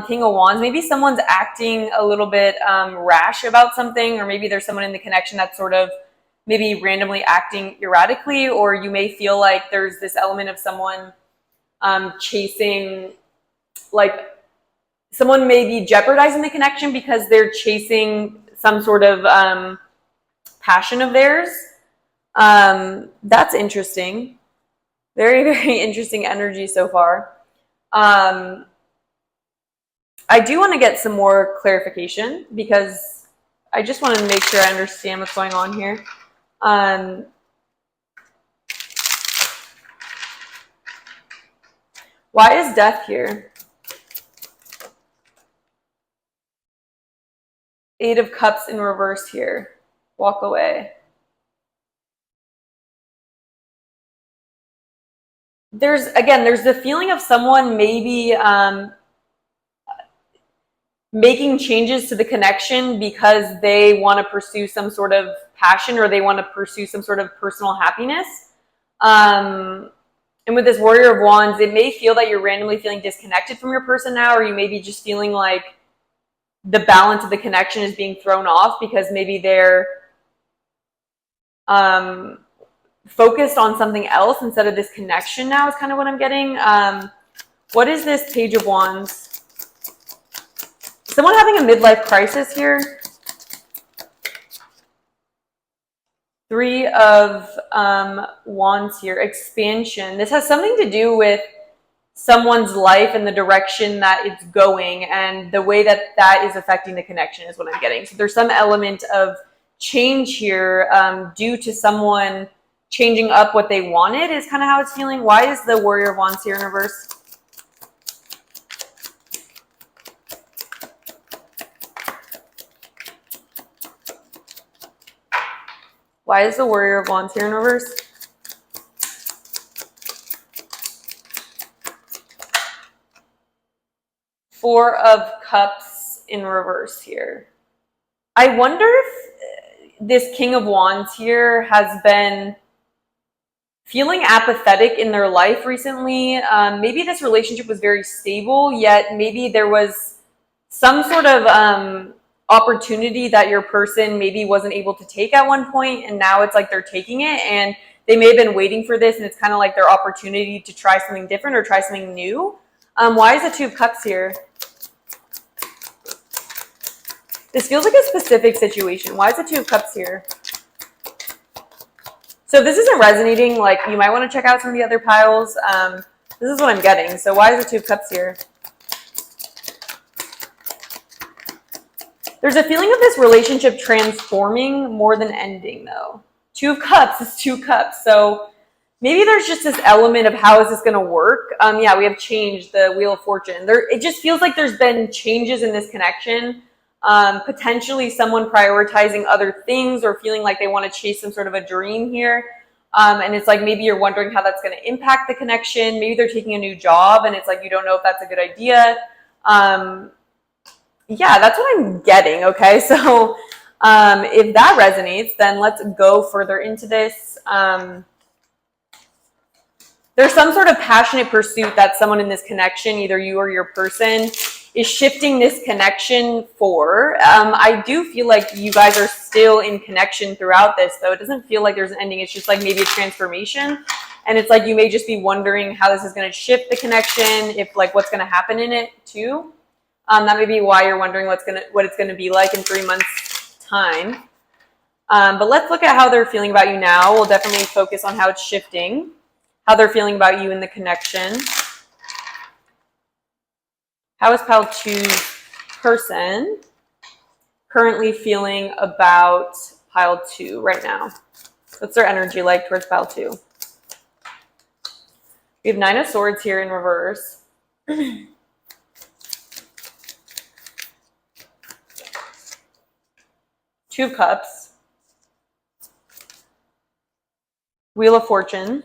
King of Wands, maybe someone's acting a little bit rash about something, or maybe there's someone in the connection that's sort of maybe randomly acting erratically, or you may feel like there's this element of someone chasing, like someone may be jeopardizing the connection because they're chasing some sort of passion of theirs. That's interesting. Very, very interesting energy so far. I do want to get some more clarification because I just want to make sure I understand what's going on here. Why is death here? Eight of Cups in reverse here. Walk away. There's the feeling of someone maybe making changes to the connection because they want to pursue some sort of passion, or they want to pursue some sort of personal happiness. And with this Warrior of Wands, it may feel that you're randomly feeling disconnected from your person now, or you may be just feeling like the balance of the connection is being thrown off because maybe they're focused on something else instead of this connection now, is kind of what I'm getting. What is this Page of Wands? Someone having a midlife crisis here. Three of Wands here. Expansion. This has something to do with someone's life and the direction that it's going and the way that that is affecting the connection is what I'm getting. So there's some element of change here due to someone changing up what they wanted, is kind of how it's feeling. Why is the Warrior of Wands here in reverse? Why is the Warrior of Wands here in reverse? Four of Cups in reverse here. I wonder if this King of Wands here has been feeling apathetic in their life recently. Maybe this relationship was very stable, yet maybe there was some sort of opportunity that your person maybe wasn't able to take at one point, and now it's like they're taking it, and they may have been waiting for this, and it's kind of like their opportunity to try something different or try something new. Why is the Two of Cups here? This feels like a specific situation. Why is the Two of Cups here? So if this isn't resonating, like, you might want to check out some of the other piles. This is what I'm getting. So why is the Two of Cups here? There's a feeling of this relationship transforming more than ending, though. Two of Cups is Two Cups. So maybe there's just this element of how is this going to work? Yeah, we have changed the Wheel of Fortune. It just feels like there's been changes in this connection. Potentially someone prioritizing other things or feeling like they want to chase some sort of a dream here. And it's like maybe you're wondering how that's going to impact the connection. Maybe they're taking a new job and it's like you don't know if that's a good idea. Yeah, that's what I'm getting, okay? So if that resonates, then let's go further into this. There's some sort of passionate pursuit that someone in this connection, either you or your person, is shifting this connection for. I do feel like you guys are still in connection throughout this, though. It doesn't feel like there's an ending. It's just like maybe a transformation. And it's like you may just be wondering how this is going to shift the connection, if like what's going to happen in it too. That may be why you're wondering what it's going to be like in 3 months' time. But let's look at how they're feeling about you now. We'll definitely focus on how it's shifting, how they're feeling about you in the connection. How is pile 2's person currently feeling about pile 2 right now? What's their energy like towards pile 2? We have 9 of Swords here in reverse. Two of Cups. Wheel of Fortune.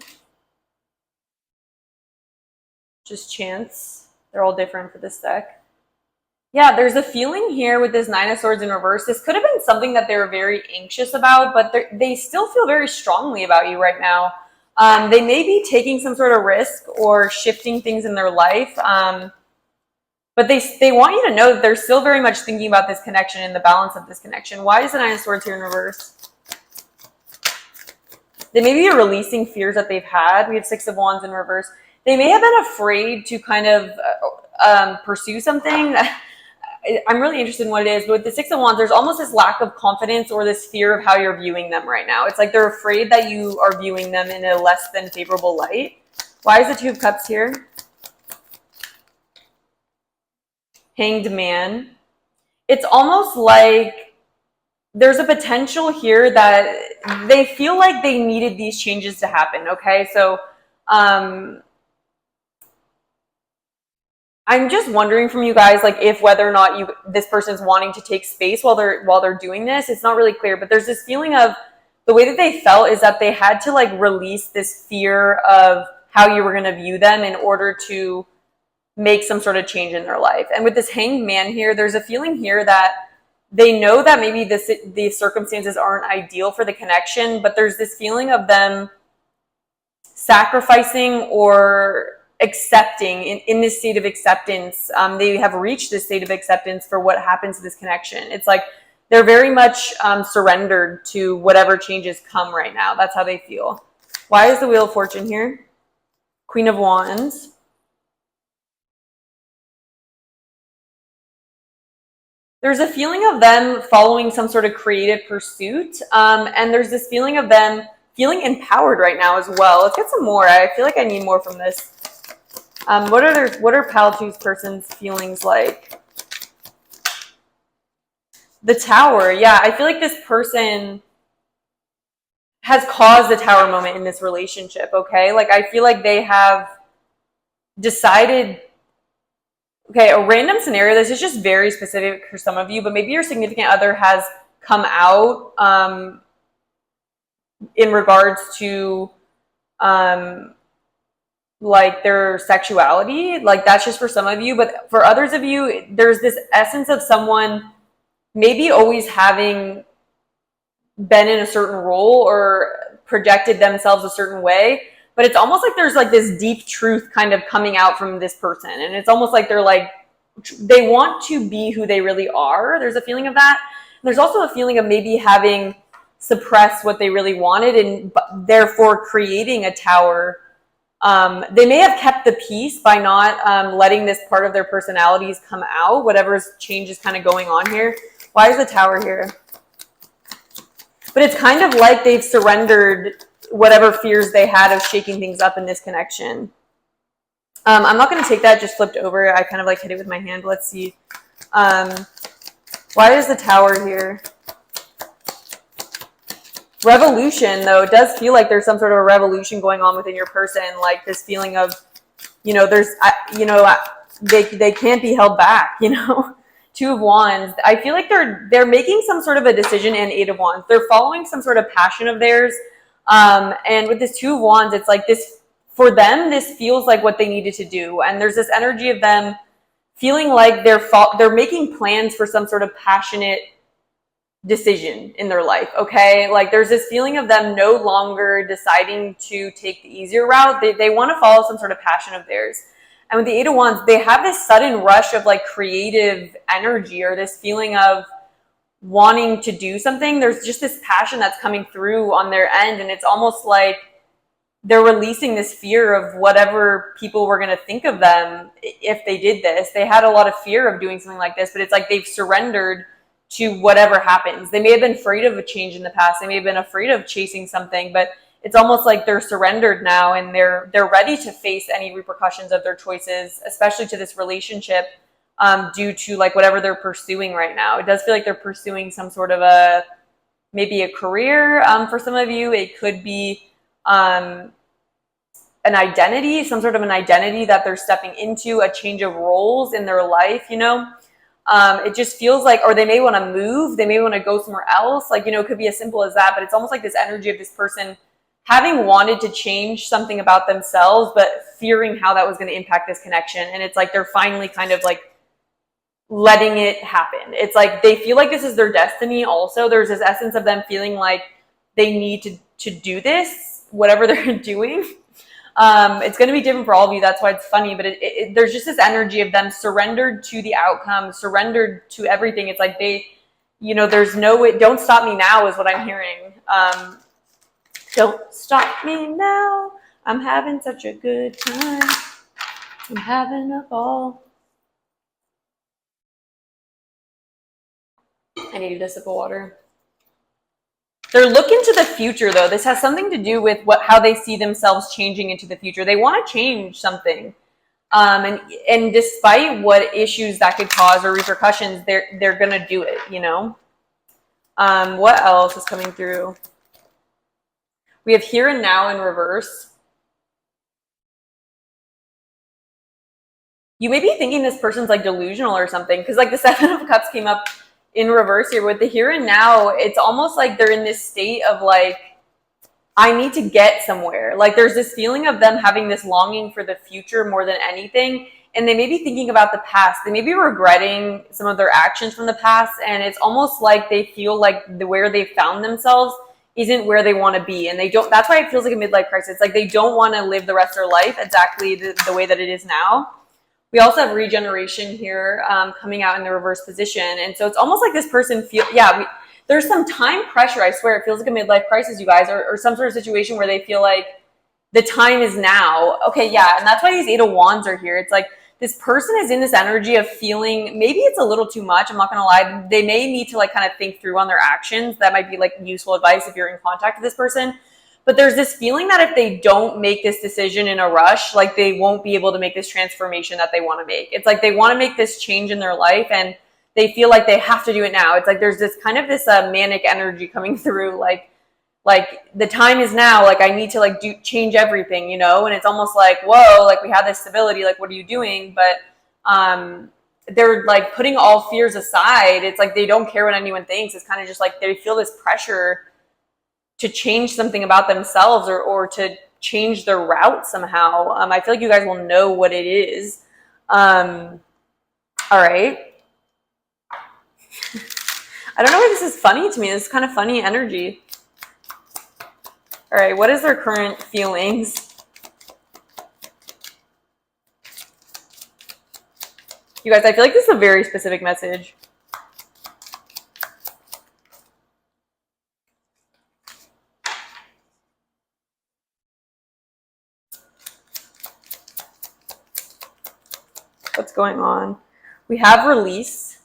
Just chance. They're all different for this deck. Yeah, there's a feeling here with this Nine of Swords in reverse. This could have been something that they were very anxious about, but they still feel very strongly about you right now. They may be taking some sort of risk or shifting things in their life, but they want you to know that they're still very much thinking about this connection and the balance of this connection. Why is the Nine of Swords here in reverse? They may be releasing fears that they've had. We have Six of Wands in reverse. They may have been afraid to kind of pursue something. I'm really interested in what it is, but with the Six of Wands, there's almost this lack of confidence or this fear of how you're viewing them right now. It's like they're afraid that you are viewing them in a less than favorable light. Why is the Two of Cups here? Hanged Man. It's almost like there's a potential here that they feel like they needed these changes to happen, okay? So, I'm just wondering from you guys, like, if whether or not this person's wanting to take space while they're doing this. It's not really clear, but there's this feeling of the way that they felt is that they had to like release this fear of how you were going to view them in order to make some sort of change in their life. And with this Hanged Man here, there's a feeling here that they know that maybe these circumstances aren't ideal for the connection, but there's this feeling of them sacrificing or accepting in this state of acceptance. They have reached this state of acceptance for what happens to this connection. It's like they're very much surrendered to whatever changes come right now. That's how they feel. Why is the Wheel of Fortune here? Queen of Wands. There's a feeling of them following some sort of creative pursuit. And there's this feeling of them feeling empowered right now as well. Let's get some more. I feel like I need more from this. What are Pal2's person's feelings like? The Tower. Yeah, I feel like this person has caused the Tower moment in this relationship, okay? Like, I feel like they have decided, okay, a random scenario. This is just very specific for some of you, but maybe your significant other has come out in regards to like their sexuality. Like, that's just for some of you, but for others of you, there's this essence of someone maybe always having been in a certain role or projected themselves a certain way, but it's almost like there's like this deep truth kind of coming out from this person, and it's almost like they're like, they want to be who they really are. There's a feeling of that. There's also a feeling of maybe having suppressed what they really wanted and therefore creating a tower. They may have kept the peace by not letting this part of their personalities come out, whatever change is kind of going on here. Why is the Tower here? But it's kind of like they've surrendered whatever fears they had of shaking things up in this connection. I'm not going to take that just flipped over. I kind of like hit it with my hand. Let's see. Why is the Tower here? Revolution, though. It does feel like there's some sort of a revolution going on within your person. Like this feeling of, they can't be held back, Two of Wands. I feel like they're making some sort of a decision, and Eight of Wands. They're following some sort of passion of theirs. And with this Two of Wands, it's like this, for them, this feels like what they needed to do. And there's this energy of them feeling like they're making plans for some sort of passionate decision in their life, okay? Like there's this feeling of them no longer deciding to take the easier route. They want to follow some sort of passion of theirs. And with the Eight of Wands, they have this sudden rush of like creative energy or this feeling of wanting to do something. There's just this passion that's coming through on their end, and it's almost like they're releasing this fear of whatever people were going to think of them if they did this. They had a lot of fear of doing something like this, but it's like they've surrendered to whatever happens. They may have been afraid of a change in the past. They may have been afraid of chasing something, but it's almost like they're surrendered now, and they're ready to face any repercussions of their choices, especially to this relationship, due to like whatever they're pursuing right now. It does feel like they're pursuing some sort of maybe a career. For some of you, it could be an identity, some sort of an identity that they're stepping into, a change of roles in their life, It just feels like, or they may want to move, they may want to go somewhere else. Like, it could be as simple as that, but it's almost like this energy of this person having wanted to change something about themselves, but fearing how that was going to impact this connection. And it's like they're finally kind of like letting it happen. It's like they feel like this is their destiny also. There's this essence of them feeling like they need to do this, whatever they're doing. It's going to be different for all of you. That's why it's funny. But there's just this energy of them surrendered to the outcome, surrendered to everything. It's like they, you know, there's no way. Don't stop me now is what I'm hearing. Don't stop me now. I'm having such a good time. I'm having a ball. I needed a sip of water. They're looking to the future, though. This has something to do with how they see themselves changing into the future. They want to change something. And despite what issues that could cause or repercussions, they're going to do it, you know? What else is coming through? We have here and now in reverse. You may be thinking this person's like delusional or something, because like the Seven of Cups came up in reverse here. With the here and now, it's almost like they're in this state of like, I need to get somewhere. Like there's this feeling of them having this longing for the future more than anything. And they may be thinking about the past. They may be regretting some of their actions from the past. And it's almost like they feel like where they found themselves isn't where they want to be. And they don't, that's why it feels like a midlife crisis. It's like they don't want to live the rest of their life exactly the way that it is now. We also have regeneration here coming out in the reverse position. And so it's almost like this person there's some time pressure. I swear it feels like a midlife crisis, you guys, or some sort of situation where they feel like the time is now. Okay, yeah, and that's why these 8 of Wands are here. It's like this person is in this energy of feeling, maybe it's a little too much, I'm not going to lie. They may need to like kind of think through on their actions. That might be like useful advice if you're in contact with this person. But there's this feeling that if they don't make this decision in a rush, like they won't be able to make this transformation that they want to make. It's like they want to make this change in their life and they feel like they have to do it now. It's like there's this kind of this manic energy coming through, like the time is now, like I need to like change everything, you know? And it's almost like, whoa, like we have this stability, like what are you doing? But they're like putting all fears aside. It's like they don't care what anyone thinks. It's kind of just like they feel this pressure to change something about themselves or to change their route somehow. I feel like you guys will know what it is. All right. I don't know why this is funny to me. This is kind of funny energy. All right, what is their current feelings? You guys, I feel like this is a very specific message. What's going on? We have release.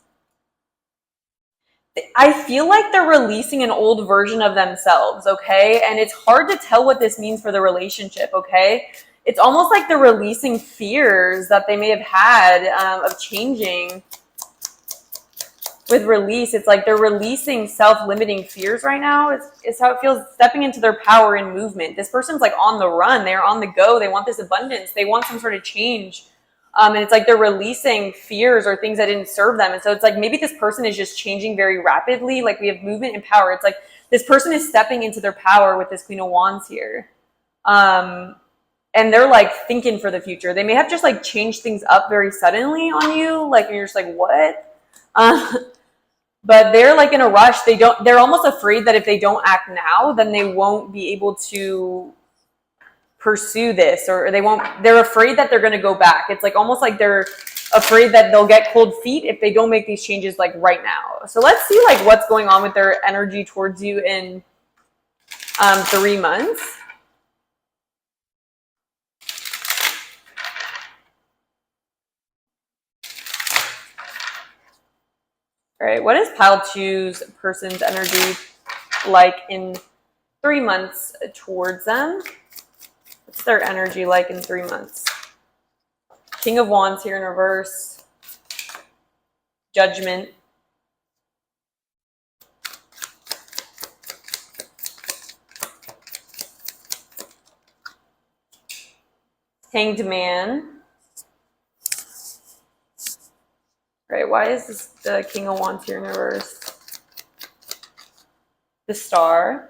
I feel like they're releasing an old version of themselves, okay? And it's hard to tell what this means for the relationship, okay? It's almost like they're releasing fears that they may have had of changing. With release, it's like they're releasing self-limiting fears right now. It's how it feels, stepping into their power in movement. This person's like on the run. They're on the go. They want this abundance. They want some sort of change. And it's like they're releasing fears or things that didn't serve them. And so it's like maybe this person is just changing very rapidly. Like we have movement and power. It's like this person is stepping into their power with this Queen of Wands here. And they're like thinking for the future. They may have just like changed things up very suddenly on you. Like, and you're just like, what? But they're like in a rush. They're almost afraid that if they don't act now, then they won't be able to pursue this, or they're afraid that they're going to go back. It's like almost like they're afraid that they'll get cold feet if they don't make these changes like right now. So let's see like what's going on with their energy towards you in 3 months. All right, what is pile two's person's energy like in 3 months towards them? What's their energy like in 3 months? King of Wands here in reverse. Judgment. Hanged Man. Right, why is this the King of Wands here in reverse? The Star.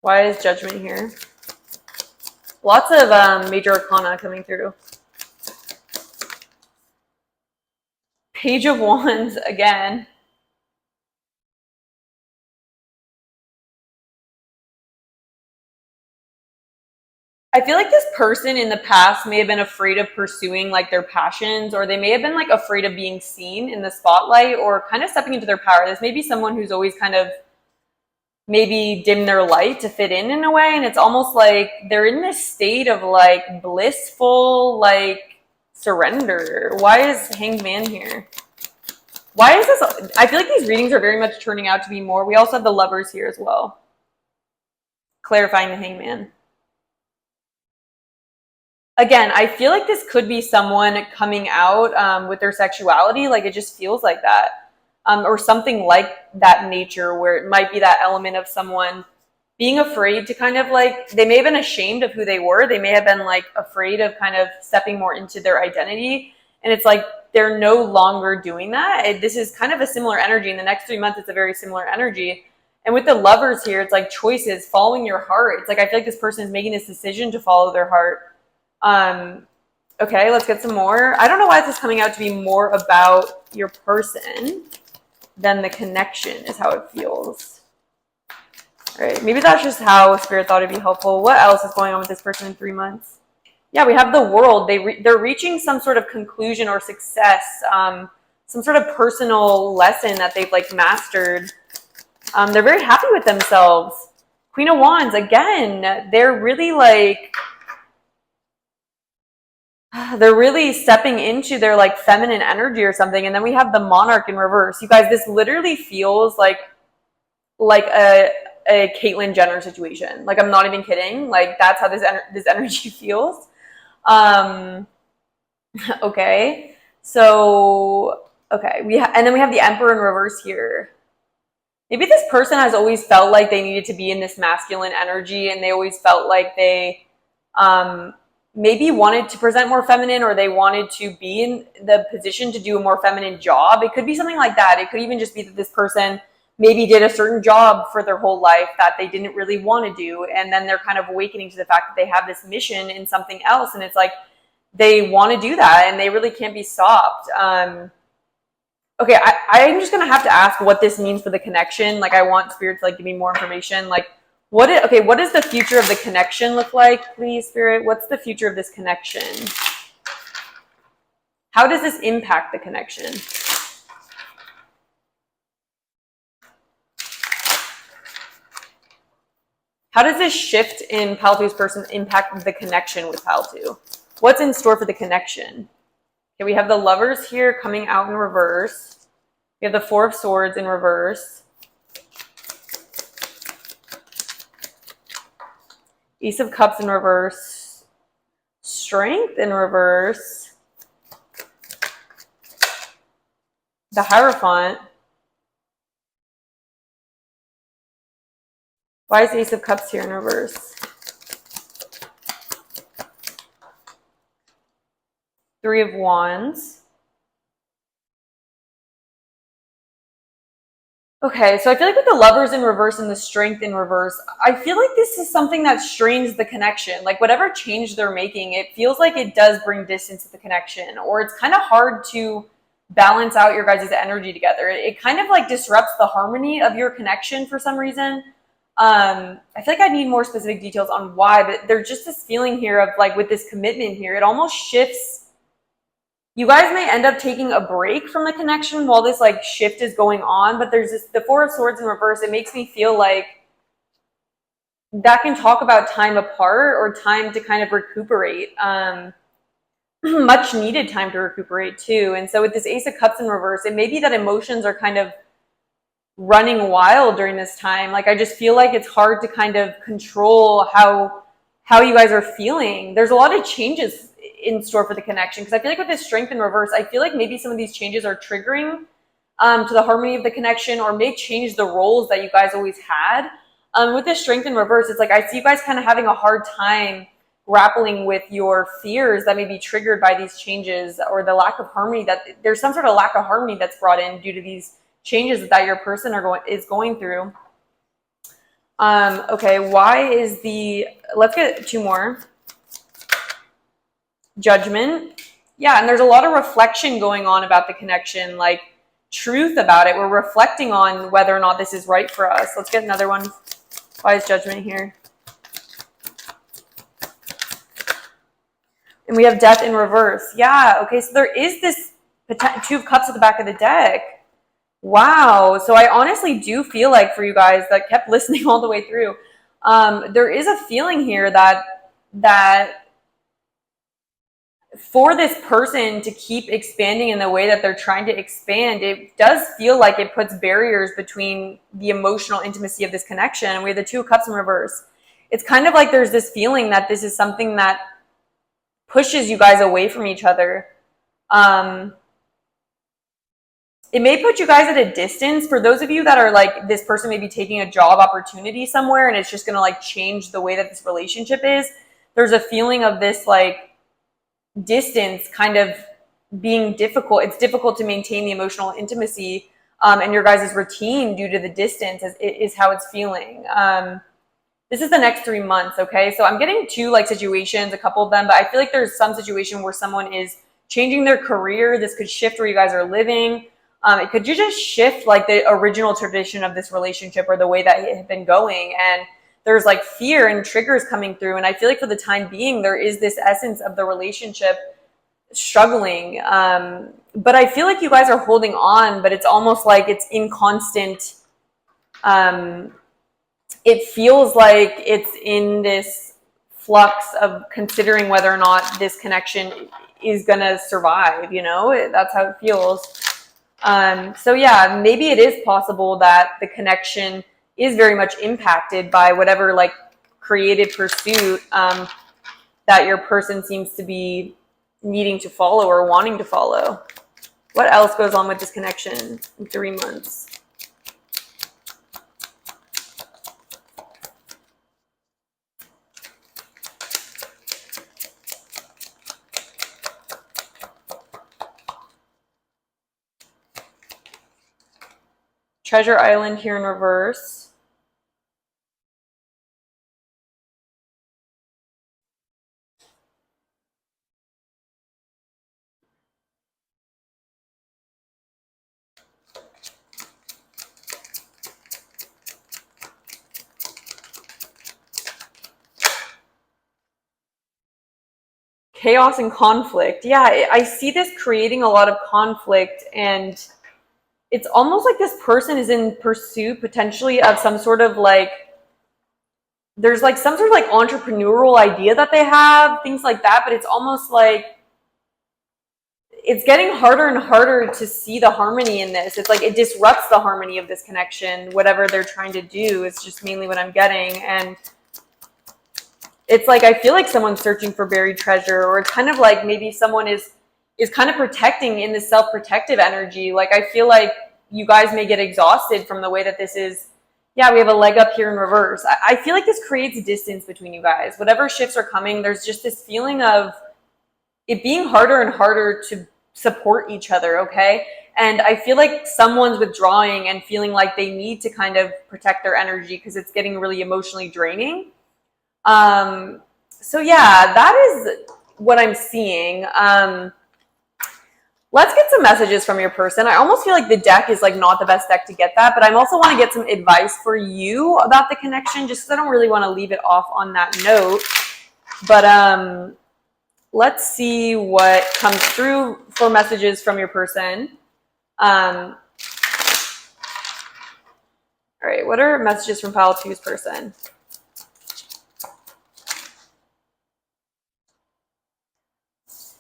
Why is Judgment here? Lots of major arcana coming through. Page of Wands again. I feel like this person in the past may have been afraid of pursuing like their passions, or they may have been like afraid of being seen in the spotlight or kind of stepping into their power. This may be someone who's always kind of maybe dim their light to fit in a way. And it's almost like they're in this state of like blissful, like surrender. Why is Hanged Man here? Why is this? I feel like these readings are very much turning out to be more. We also have the Lovers here as well. Clarifying the Hanged Man. Again, I feel like this could be someone coming out with their sexuality. Like it just feels like that. Or something like that nature, where it might be that element of someone being afraid to kind of like, they may have been ashamed of who they were. They may have been like afraid of kind of stepping more into their identity. And it's like, they're no longer doing that. This is kind of a similar energy. In the next 3 months, it's a very similar energy. And with the Lovers here, it's like choices, following your heart. It's like, I feel like this person is making this decision to follow their heart. Okay, let's get some more. I don't know why this is coming out to be more about your person than the connection is how it feels. All right, maybe that's just how Spirit thought it'd be helpful. What else is going on with this person in 3 months? Yeah, we have the World. They're reaching some sort of conclusion or success, some sort of personal lesson that they've like mastered. They're very happy with themselves. Queen of Wands, again, they're really like, they're really stepping into their like feminine energy or something. And then we have the Monarch in reverse. You guys, this literally feels like a Caitlyn Jenner situation. Like, I'm not even kidding. Like, that's how this energy feels. Okay. So, okay. And then we have the Emperor in reverse here. Maybe this person has always felt like they needed to be in this masculine energy, and they always felt like they, maybe wanted to present more feminine, or they wanted to be in the position to do a more feminine job. It could be something like that. It could even just be that this person maybe did a certain job for their whole life that they didn't really want to do. And then they're kind of awakening to the fact that they have this mission in something else. And it's like, they want to do that and they really can't be stopped. Okay, I'm just going to have to ask what this means for the connection. Like, I want Spirit to like give me more information. Like, what does the future of the connection look like, please, Spirit? What's the future of this connection? How does this impact the connection? How does this shift in Paltu's person impact the connection with Paltu? What's in store for the connection? Okay, we have the Lovers here coming out in reverse. We have the Four of Swords in reverse. Ace of Cups in reverse. Strength in reverse. The Hierophant. Why is the Ace of Cups here in reverse? Three of Wands. Okay, so I feel like with the Lovers in reverse and the Strength in reverse, I feel like this is something that strains the connection. Like, whatever change they're making, it feels like it does bring distance to the connection, or it's kind of hard to balance out your guys' energy together. It kind of like disrupts the harmony of your connection for some reason. I feel like I need more specific details on why, but there's just this feeling here of like, with this commitment here, it almost shifts. You guys may end up taking a break from the connection while this like shift is going on, but there's the Four of Swords in reverse. It makes me feel like that can talk about time apart or time to kind of recuperate. Much needed time to recuperate too. And so with this Ace of Cups in reverse, it may be that emotions are kind of running wild during this time. Like, I just feel like it's hard to kind of control how you guys are feeling. There's a lot of changes in store for the connection, because I feel like with this Strength in reverse, I feel like maybe some of these changes are triggering to the harmony of the connection, or may change the roles that you guys always had. With this Strength in reverse, it's like I see you guys kind of having a hard time grappling with your fears that may be triggered by these changes, or the lack of harmony, that there's some sort of lack of harmony that's brought in due to these changes that your person is going through. Okay, why is let's get two more. Judgment. Yeah, and there's a lot of reflection going on about the connection, like truth about it. We're reflecting on whether or not this is right for us. Let's get another one. Why is Judgment here? And we have Death in reverse. Yeah, okay, so there is this Two of Cups at the back of the deck. Wow. So I honestly do feel like, for you guys that kept listening all the way through, there is a feeling here that for this person to keep expanding in the way that they're trying to expand, it does feel like it puts barriers between the emotional intimacy of this connection. We have the Two of Cups in reverse. It's kind of like there's this feeling that this is something that pushes you guys away from each other. It may put you guys at a distance. For those of you that are like, this person may be taking a job opportunity somewhere and it's just going to like change the way that this relationship is. There's a feeling of this like distance kind of being difficult. It's difficult to maintain the emotional intimacy and your guys' routine due to the distance is how it's feeling. This is the next 3 months, okay? So I'm getting two like situations, a couple of them, but I feel like there's some situation where someone is changing their career. This could shift where you guys are living. It could just shift like the original tradition of this relationship or the way that it had been going. And there's like fear and triggers coming through. And I feel like for the time being, there is this essence of the relationship struggling. But I feel like you guys are holding on, but it's almost like it's in constant, it feels like it's in this flux of considering whether or not this connection is going to survive, you know? That's how it feels. So yeah, maybe it is possible that the connection is very much impacted by whatever like creative pursuit that your person seems to be needing to follow or wanting to follow. What else goes on with this connection in 3 months? Treasure Island here in reverse. Chaos and conflict. Yeah, I see this creating a lot of conflict, and it's almost like this person is in pursuit potentially of some sort of like, there's like some sort of like entrepreneurial idea that they have, things like that, but it's almost like it's getting harder and harder to see the harmony in this. It's like it disrupts the harmony of this connection, whatever they're trying to do. It's just mainly what I'm getting. And it's like I feel like someone's searching for buried treasure, or it's kind of like maybe someone is kind of protecting in this self-protective energy. Like I feel like you guys may get exhausted from the way that this is. Yeah, we have a leg up here in reverse. I feel like this creates distance between you guys. Whatever shifts are coming, there's just this feeling of it being harder and harder to support each other, okay? And I feel like someone's withdrawing and feeling like they need to kind of protect their energy because it's getting really emotionally draining. So yeah, that is what I'm seeing. Let's get some messages from your person. I almost feel like the deck is like not the best deck to get that, but I also want to get some advice for you about the connection, just because I don't really want to leave it off on that note. But let's see what comes through for messages from your person. All right, what are messages from pile 2's person?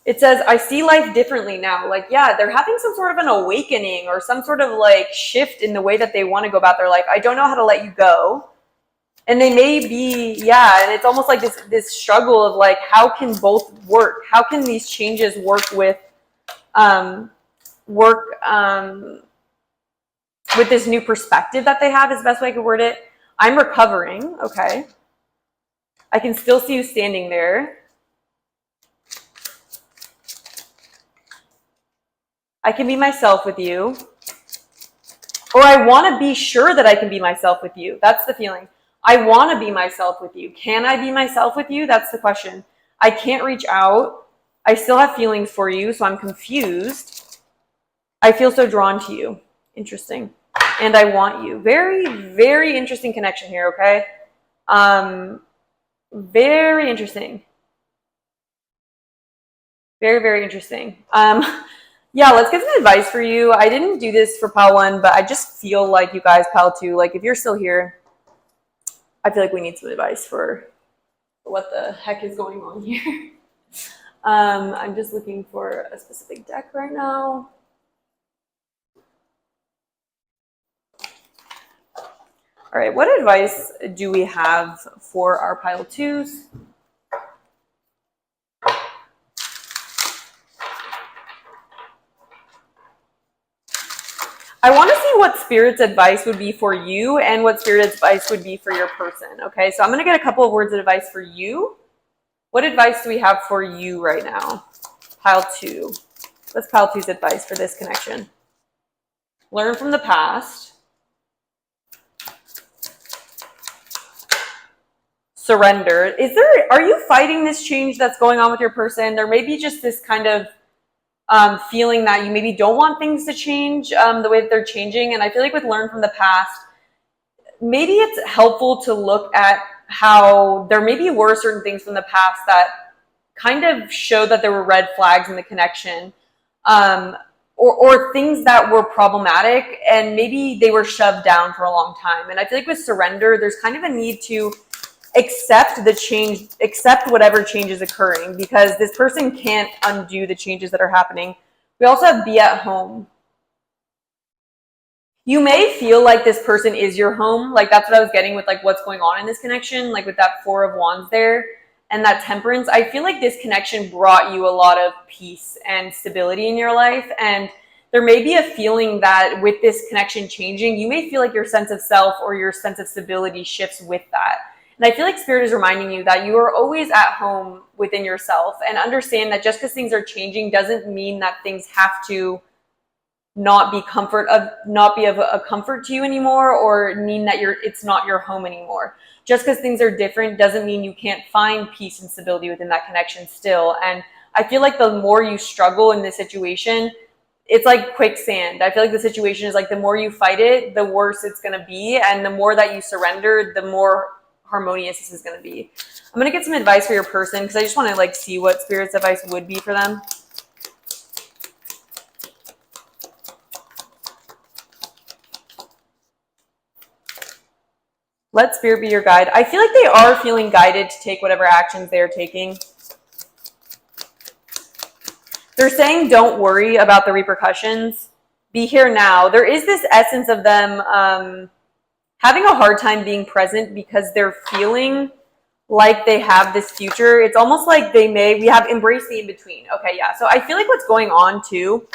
It says, I see life differently now. Like, yeah, they're having some sort of an awakening or some sort of like shift in the way that they want to go about their life. I don't know how to let you go. And they may be, yeah, and it's almost like this struggle of like, how can both work? How can these changes work with this new perspective that they have is the best way I could word it. I'm recovering, okay. I can still see you standing there. I can be myself with you. Or I want to be sure that I can be myself with you. That's the feeling. I want to be myself with you. Can I be myself with you? That's the question. I can't reach out. I still have feelings for you, so I'm confused. I feel so drawn to you. Interesting. And I want you. Very, very interesting connection here, okay? Very interesting. Very, very interesting. Yeah, let's get some advice for you. I didn't do this for pile 1, but I just feel like you guys, pile 2, like if you're still here, I feel like we need some advice for what the heck is going on here. I'm just looking for a specific deck right now. All right, what advice do we have for our pile 2s? I want to see what Spirit's advice would be for you and what Spirit's advice would be for your person, okay? So I'm going to get a couple of words of advice for you. What advice do we have for you right now? Pile 2. What's pile 2's advice for this connection? Learn from the past. Surrender. Are you fighting this change that's going on with your person? There may be just this kind of feeling that you maybe don't want things to change the way that they're changing. And I feel like with learn from the past, maybe it's helpful to look at how there maybe were certain things from the past that kind of show that there were red flags in the connection, or things that were problematic and maybe they were shoved down for a long time. And I feel like with surrender, there's kind of a need to accept the change, accept whatever change is occurring, because this person can't undo the changes that are happening. We also have be at home. You may feel like this person is your home. Like that's what I was getting with like what's going on in this connection, like with that 4 of Wands there and that Temperance. I feel like this connection brought you a lot of peace and stability in your life. And there may be a feeling that with this connection changing, you may feel like your sense of self or your sense of stability shifts with that. And I feel like Spirit is reminding you that you are always at home within yourself, and understand that just because things are changing doesn't mean that things have to not be of a comfort to you anymore, or mean that it's not your home anymore. Just because things are different doesn't mean you can't find peace and stability within that connection still. And I feel like the more you struggle in this situation, it's like quicksand. I feel like the situation is like the more you fight it, the worse it's going to be. And the more that you surrender, the more harmonious this is going to be. I'm going to get some advice for your person because I just want to like see what Spirit's advice would be for them. Let Spirit be your guide. I feel like they are feeling guided to take whatever actions they are taking. They're saying don't worry about the repercussions. Be here now. There is this essence of them having a hard time being present because they're feeling like they have this future. It's almost like we have embraced the in-between. Okay, yeah. So I feel like what's going on too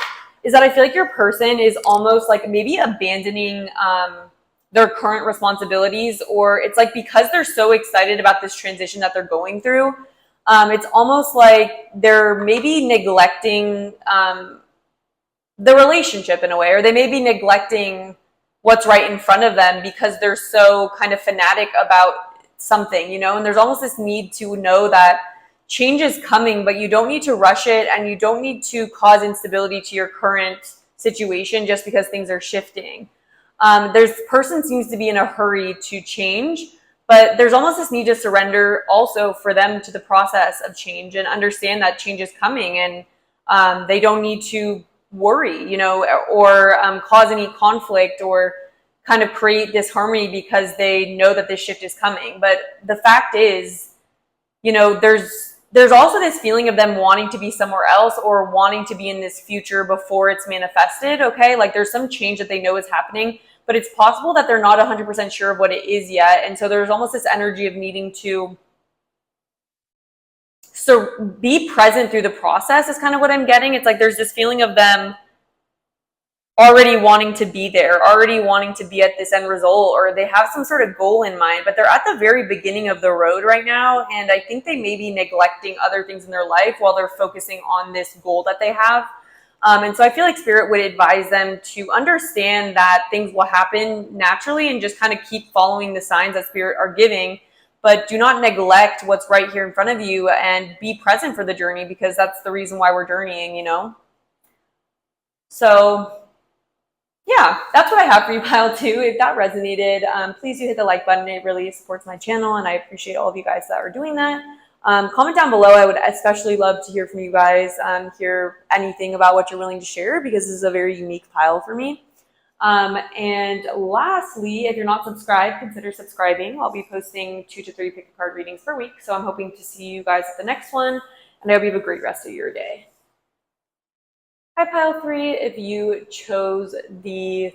is that I feel like your person is almost like maybe abandoning their current responsibilities, or it's like because they're so excited about this transition that they're going through, it's almost like they're maybe neglecting the relationship in a way, or they may be neglecting what's right in front of them because they're so kind of fanatic about something, you know. And there's almost this need to know that change is coming, but you don't need to rush it, and you don't need to cause instability to your current situation just because things are shifting. This person seems to be in a hurry to change, but there's almost this need to surrender also for them to the process of change and understand that change is coming, and they don't need to worry, you know, or cause any conflict or kind of create disharmony because they know that this shift is coming. But the fact is, you know, there's also this feeling of them wanting to be somewhere else or wanting to be in this future before it's manifested, okay? Like there's some change that they know is happening, but it's possible that they're not 100% sure of what it is yet. And so there's almost this energy of needing to be present through the process is kind of what I'm getting. It's like there's this feeling of them already wanting to be there, already wanting to be at this end result, or they have some sort of goal in mind, but they're at the very beginning of the road right now. And I think they may be neglecting other things in their life while they're focusing on this goal that they have. And so I feel like Spirit would advise them to understand that things will happen naturally and just kind of keep following the signs that Spirit are giving. but do not neglect what's right here in front of you and be present for the journey, because that's the reason why we're journeying, you know? So yeah, that's what I have for you, pile 2. If that resonated, please do hit the like button. It really supports my channel, and I appreciate all of you guys that are doing that. Comment down below. I would especially love to hear from you guys, hear anything about what you're willing to share, because this is a very unique pile for me. And lastly, if you're not subscribed, consider subscribing. I'll be posting 2 to 3 pick a card readings per week, so I'm hoping to see you guys at the next one, and I hope you have a great rest of your day. Hi, pile 3. If you chose the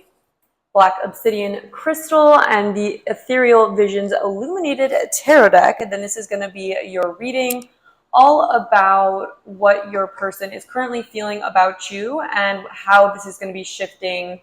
Black Obsidian Crystal and the Ethereal Visions Illuminated Tarot deck, then this is going to be your reading all about what your person is currently feeling about you and how this is going to be shifting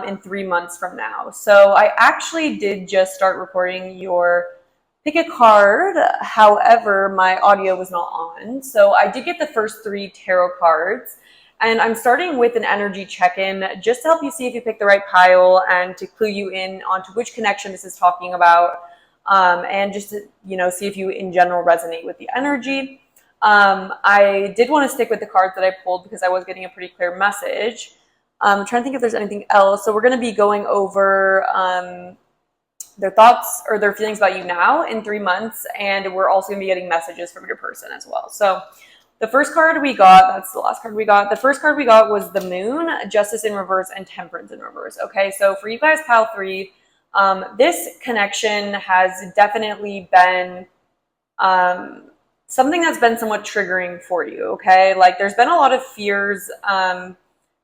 in 3 months from now. So I actually did just start recording your pick a card. However, my audio was not on. So I did get the first 3 tarot cards. And I'm starting with an energy check-in just to help you see if you picked the right pile and to clue you in onto which connection this is talking about, and just to, you know, see if you in general resonate with the energy. I did want to stick with the cards that I pulled because I was getting a pretty clear message. I'm trying to think if there's anything else. So we're going to be going over their thoughts or their feelings about you now in 3 months, and we're also going to be getting messages from your person as well. So the first card we got, that's the last card we got. The first card we got was the Moon, Justice in reverse, and Temperance in reverse. Okay, so for you guys, pile 3, this connection has definitely been something that's been somewhat triggering for you, okay? Like, there's been a lot of fears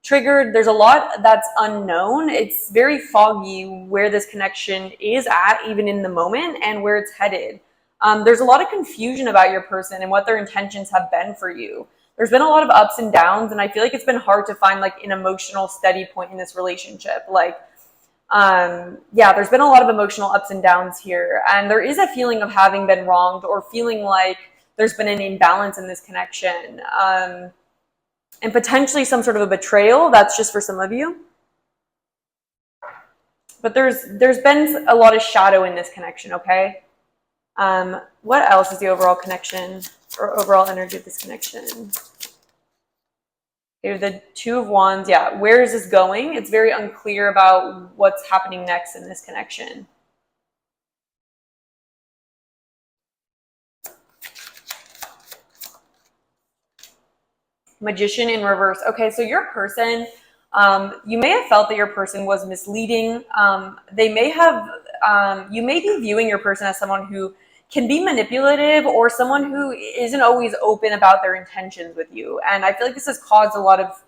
triggered. There's a lot that's unknown. It's very foggy where this connection is at, even in the moment, and where it's headed. There's a lot of confusion about your person and what their intentions have been for you. There's been a lot of ups and downs, and I feel like it's been hard to find like an emotional steady point in this relationship. Like, yeah, there's been a lot of emotional ups and downs here, and there is a feeling of having been wronged or feeling like there's been an imbalance in this connection, and potentially some sort of a betrayal. That's just for some of you. But there's been a lot of shadow in this connection, okay? What else is the overall connection or overall energy of this connection? Okay, the 2 of Wands, yeah. Where is this going? It's very unclear about what's happening next in this connection. Magician in reverse. Okay, so your person, you may have felt that your person was misleading. They may have, you may be viewing your person as someone who can be manipulative or someone who isn't always open about their intentions with you. And I feel like this has caused a lot of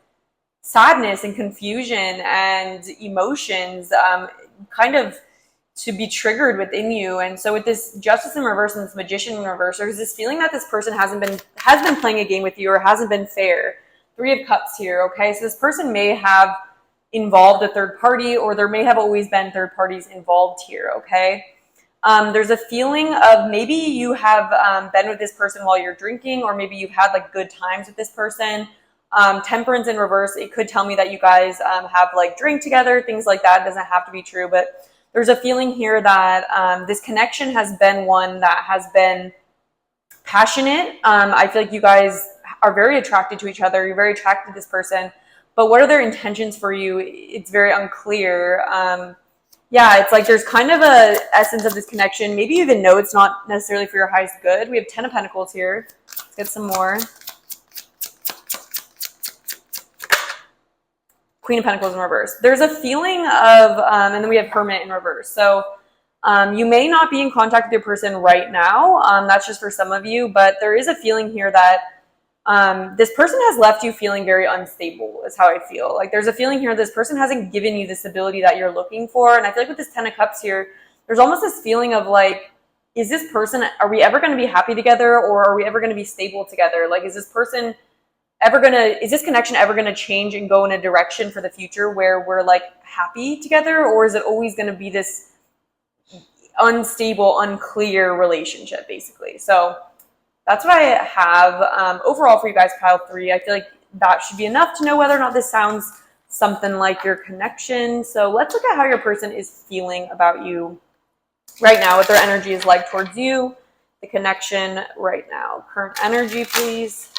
sadness and confusion and emotions kind of to be triggered within you. And so with this Justice in reverse and this Magician in reverse, there's this feeling that this person has been playing a game with you or hasn't been fair. 3 of Cups here, okay? So this person may have involved a third party, or there may have always been third parties involved here, okay? There's a feeling of maybe you have been with this person while you're drinking, or maybe you've had like good times with this person. Temperance in reverse, it could tell me that you guys have like drank together, things like that. It doesn't have to be true, but there's a feeling here that this connection has been one that has been passionate. I feel like you guys are very attracted to each other. You're very attracted to this person, but what are their intentions for you? It's very unclear. Yeah, it's like there's kind of a essence of this connection. Maybe you even know it's not necessarily for your highest good. We have 10 of Pentacles here. Let's get some more. Queen of Pentacles in reverse. There's a feeling of, and then we have Hermit in reverse. So you may not be in contact with your person right now. That's just for some of you, but there is a feeling here that this person has left you feeling very unstable, is how I feel. Like there's a feeling here this person hasn't given you the stability that you're looking for. And I feel like with this 10 of Cups here, there's almost this feeling of like, is this person, are we ever going to be happy together, or are we ever going to be stable together? Like, is this person is this connection ever going to change and go in a direction for the future where we're like happy together, or is it always going to be this unstable, unclear relationship, basically? So that's what I have overall for you guys, pile 3. I feel like that should be enough to know whether or not this sounds something like your connection. So let's look at how your person is feeling about you right now, what their energy is like towards you, the connection right now. Current energy, please.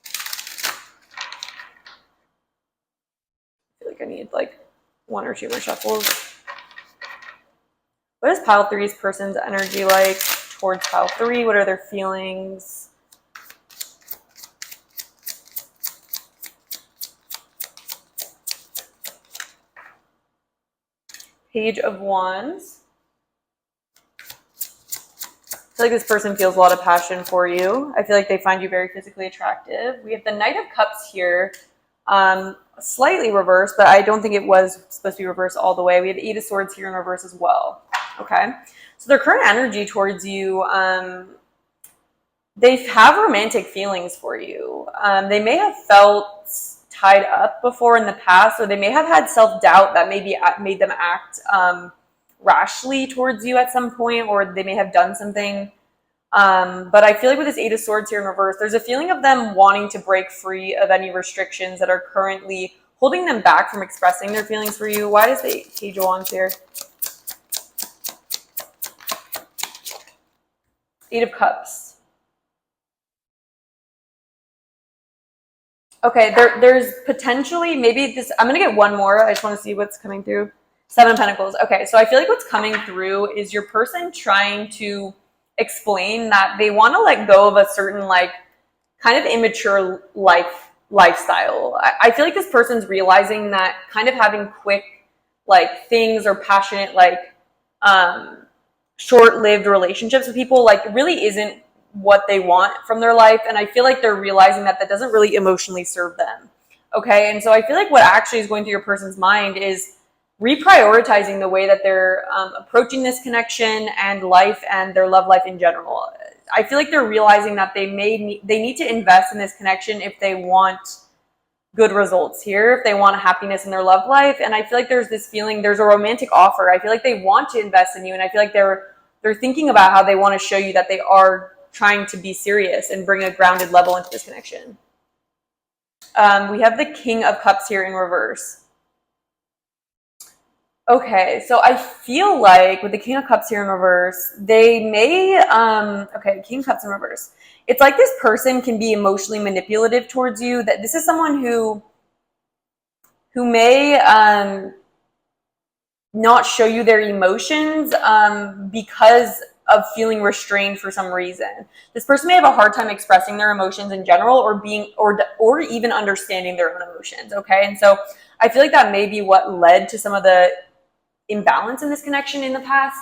I feel like I need like 1 or 2 more shuffles. What is pile 3's person's energy like towards pile 3? What are their feelings? Page of Wands. I feel like this person feels a lot of passion for you. I feel like they find you very physically attractive. We have the Knight of Cups here, slightly reversed, but I don't think it was supposed to be reversed all the way. We have the 8 of Swords here in reverse as well. Okay, so their current energy towards you, they have romantic feelings for you. They may have felt tied up before in the past, or they may have had self-doubt that maybe made them act rashly towards you at some point, or they may have done something. But I feel like with this 8 of Swords here in reverse, there's a feeling of them wanting to break free of any restrictions that are currently holding them back from expressing their feelings for you. Why is the Page of Wands here? 8 of Cups. Okay, there's potentially, maybe this, I'm going to get 1 more. I just want to see what's coming through. 7 of Pentacles. Okay, so I feel like what's coming through is your person trying to explain that they want to let go of a certain, like, kind of immature lifestyle. I feel like this person's realizing that kind of having quick, like, things or passionate, like, short-lived relationships with people, like, really isn't what they want from their life. And I feel like they're realizing that that doesn't really emotionally serve them. Okay, and so I feel like what actually is going through your person's mind is reprioritizing the way that they're approaching this connection and life and their love life in general. I feel like they're realizing that they need to invest in this connection if they want good results here, if they want happiness in their love life. And I feel like there's this feeling, there's a romantic offer. I feel like they want to invest in you, and I feel like they're thinking about how they want to show you that they are trying to be serious and bring a grounded level into this connection. We have the King of Cups here in reverse. Okay, so I feel like with the King of Cups here in reverse, they may, okay, King of Cups in reverse. It's like this person can be emotionally manipulative towards you. That this is someone who may not show you their emotions because of feeling restrained for some reason. This person may have a hard time expressing their emotions in general, or being, or even understanding their own emotions. Okay, and so I feel like that may be what led to some of the imbalance in this connection in the past.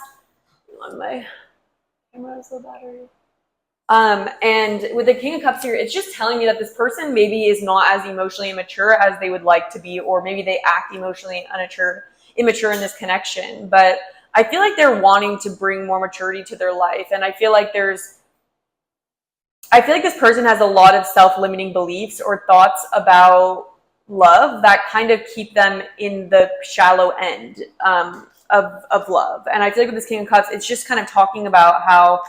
On my camera has low battery. And with the King of Cups here, it's just telling me that this person maybe is not as emotionally immature as they would like to be, or maybe they act emotionally immature in this connection. But I feel like they're wanting to bring more maturity to their life. And I feel like this person has a lot of self-limiting beliefs or thoughts about love that kind of keep them in the shallow end of love. And I feel like with this King of Cups, it's just kind of talking about how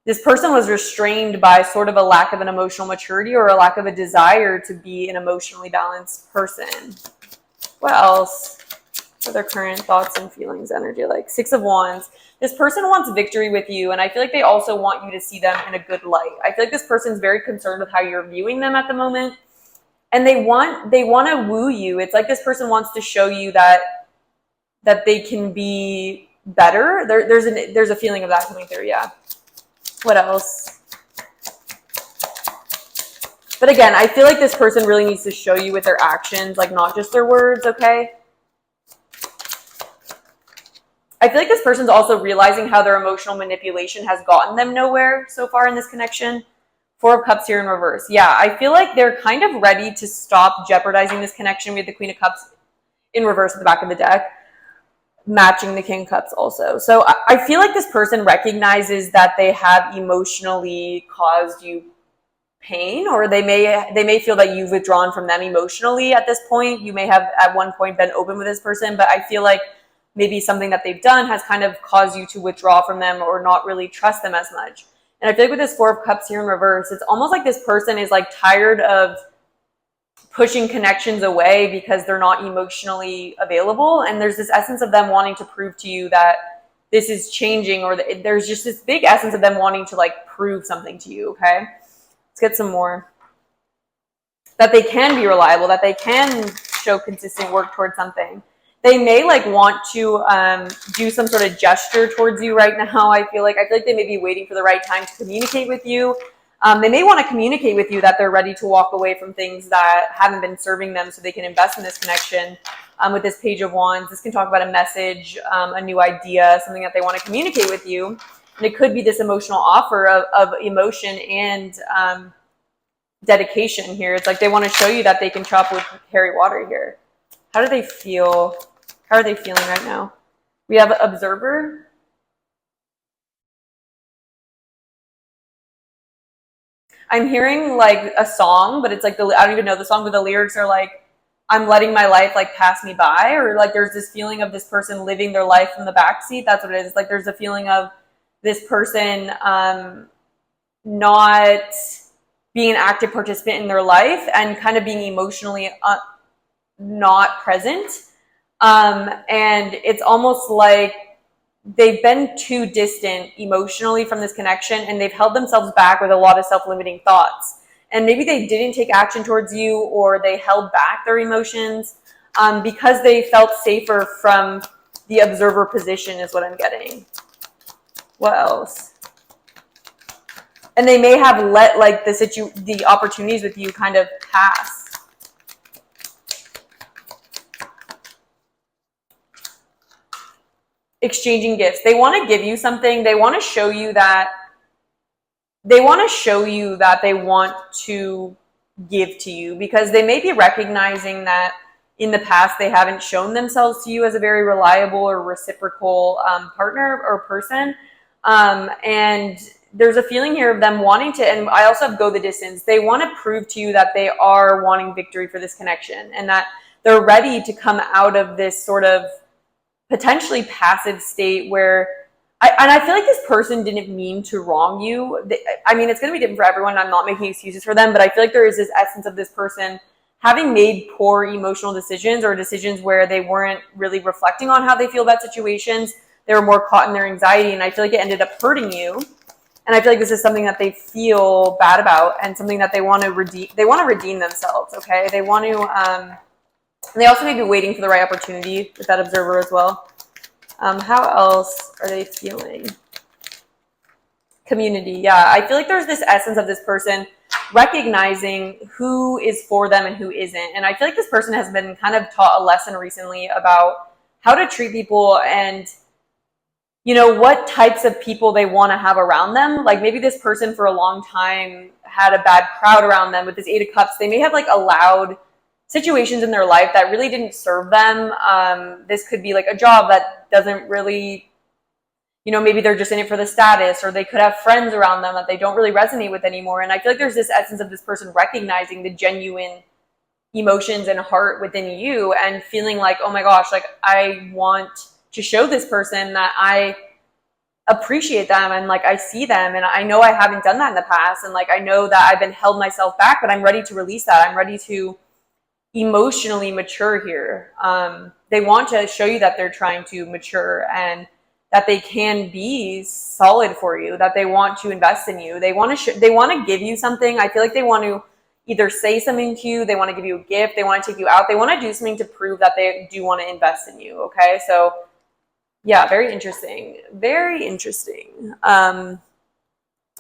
this person was restrained by sort of a lack of an emotional maturity or a lack of a desire to be an emotionally balanced person. What else? What are their current thoughts and feelings, energy like? 6 of Wands. This person wants victory with you, and I feel like they also want you to see them in a good light. I feel like this person's very concerned with how you're viewing them at the moment, and they want to woo you. It's like this person wants to show you that they can be better. There's a feeling of that coming through, yeah. What else? But again, I feel like this person really needs to show you with their actions, like not just their words, okay? I feel like this person's also realizing how their emotional manipulation has gotten them nowhere so far in this connection. 4 of Cups here in reverse. Yeah, I feel like they're kind of ready to stop jeopardizing this connection. We have the Queen of Cups in reverse at the back of the deck, matching the King of Cups also. So I feel like this person recognizes that they have emotionally caused you pain, or they may feel that you've withdrawn from them emotionally at this point. You may have at one point been open with this person, but I feel like maybe something that they've done has kind of caused you to withdraw from them or not really trust them as much. And I feel like with this 4 of Cups here in reverse, it's almost like this person is like tired of pushing connections away because they're not emotionally available. And there's this essence of them wanting to prove to you that this is changing, or there's just this big essence of them wanting to like prove something to you. Okay, let's get some more. That they can be reliable, that they can show consistent work towards something. They may like want to do some sort of gesture towards you right now. I feel like they may be waiting for the right time to communicate with you. They may want to communicate with you that they're ready to walk away from things that haven't been serving them so they can invest in this connection. With this Page of Wands, this can talk about a message, a new idea, something that they want to communicate with you. And it could be this emotional offer of emotion and dedication here. It's like they want to show you that they can chop wood and carry water here. How do they feel? How are they feeling right now? We have Observer. I'm hearing like a song, but it's like I don't even know the song, but the lyrics are like, I'm letting my life like pass me by, or like there's this feeling of this person living their life from the backseat. That's what it is. Like there's a feeling of this person not being an active participant in their life and kind of being emotionally not present. And it's almost like they've been too distant emotionally from this connection, and they've held themselves back with a lot of self-limiting thoughts. And maybe they didn't take action towards you, or they held back their emotions because they felt safer from the observer position is what I'm getting. What else? And they may have let like the opportunities with you kind of pass. Exchanging gifts. They want to give you something. They want to show you that they want to give to you, because they may be recognizing that in the past they haven't shown themselves to you as a very reliable or reciprocal partner or person. And there's a feeling here of them wanting to, and I also have go the distance. They want to prove to you that they are wanting victory for this connection, and that they're ready to come out of this sort of potentially passive state where, I feel like this person didn't mean to wrong you. I mean, it's going to be different for everyone. I'm not making excuses for them, but I feel like there is this essence of this person having made poor emotional decisions, or decisions where they weren't really reflecting on how they feel about situations. They were more caught in their anxiety, and I feel like it ended up hurting you. And I feel like this is something that they feel bad about, and something that they want to redeem. They want to redeem themselves, okay? They want to, they also may be waiting for the right opportunity with that observer as well. How else are they feeling? Community, yeah. I feel like there's this essence of this person recognizing who is for them and who isn't. And I feel like this person has been kind of taught a lesson recently about how to treat people, and you know, what types of people they want to have around them. Like maybe this person for a long time had a bad crowd around them. With this Eight of Cups, they may have like allowed situations in their life that really didn't serve them. This could be like a job that doesn't really, you know, maybe they're just in it for the status, or they could have friends around them that they don't really resonate with anymore. And I feel like there's this essence of this person recognizing the genuine emotions and heart within you, and feeling like, oh my gosh, like I want to show this person that I appreciate them, and like I see them, and I know I haven't done that in the past, and like I know that I've been held myself back, but I'm ready to release that. I'm ready to emotionally mature here. They want to show you that they're trying to mature, and that they can be solid for you, that they want to invest in you. They want to give you something. I feel like they want to either say something to you, they want to give you a gift, they want to take you out, they want to do something to prove that they do want to invest in you. Okay, so yeah, very interesting. Very interesting. Yeah,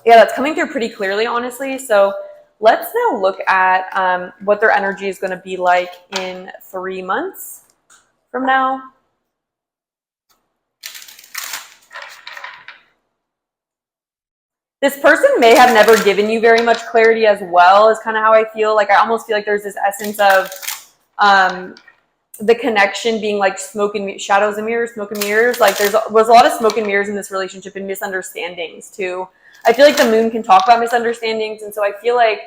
that's coming through pretty clearly, honestly. So let's now look at what their energy is going to be like in 3 months from now. This person may have never given you very much clarity as well, is kind of how I feel. Like I almost feel like there's this essence of the connection being like shadows and mirrors, smoke and mirrors. Like there was a lot of smoke and mirrors in this relationship, and misunderstandings too. I feel like the moon can talk about misunderstandings, and so I feel like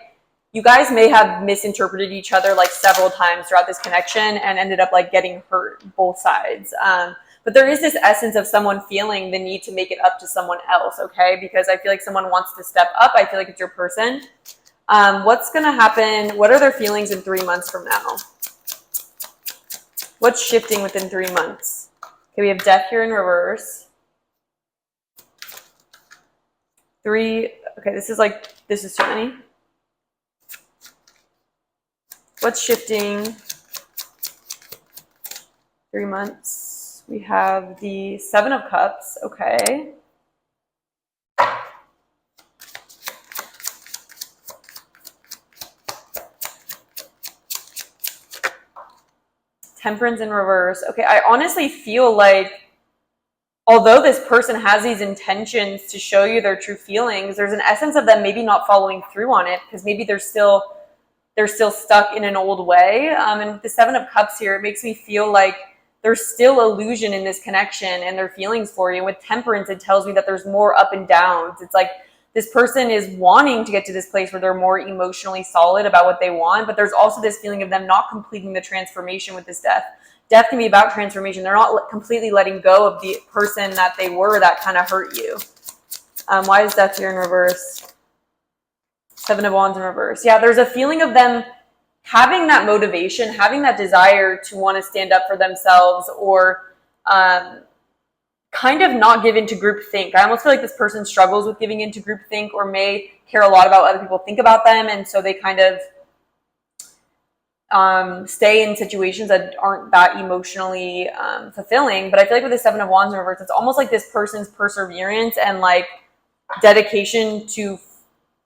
you guys may have misinterpreted each other like several times throughout this connection, and ended up like getting hurt both sides. But there is this essence of someone feeling the need to make it up to someone else, okay? Because I feel like someone wants to step up. I feel like it's your person. What's going to happen? What are their feelings in 3 months from now? What's shifting within 3 months? Okay, we have death here in reverse. 3. Okay, this is too many. What's shifting 3 months? We have the 7 of Cups. Okay. Temperance in reverse. Okay, I honestly feel like although this person has these intentions to show you their true feelings, there's an essence of them maybe not following through on it because maybe they're still stuck in an old way. And with the 7 of Cups here, it makes me feel like there's still illusion in this connection and their feelings for you. And with Temperance, it tells me that there's more up and downs. It's like this person is wanting to get to this place where they're more emotionally solid about what they want, but there's also this feeling of them not completing the transformation with this death. Death can be about transformation. They're not completely letting go of the person that they were that kind of hurt you. Why is death here in reverse? 7 of Wands in reverse. Yeah, there's a feeling of them having that motivation, having that desire to want to stand up for themselves or kind of not give into groupthink. I almost feel like this person struggles with giving into groupthink or may care a lot about what other people think about them, and so they kind of stay in situations that aren't that emotionally fulfilling. But I feel like with the 7 of Wands in reverse, it's almost like this person's perseverance and like dedication to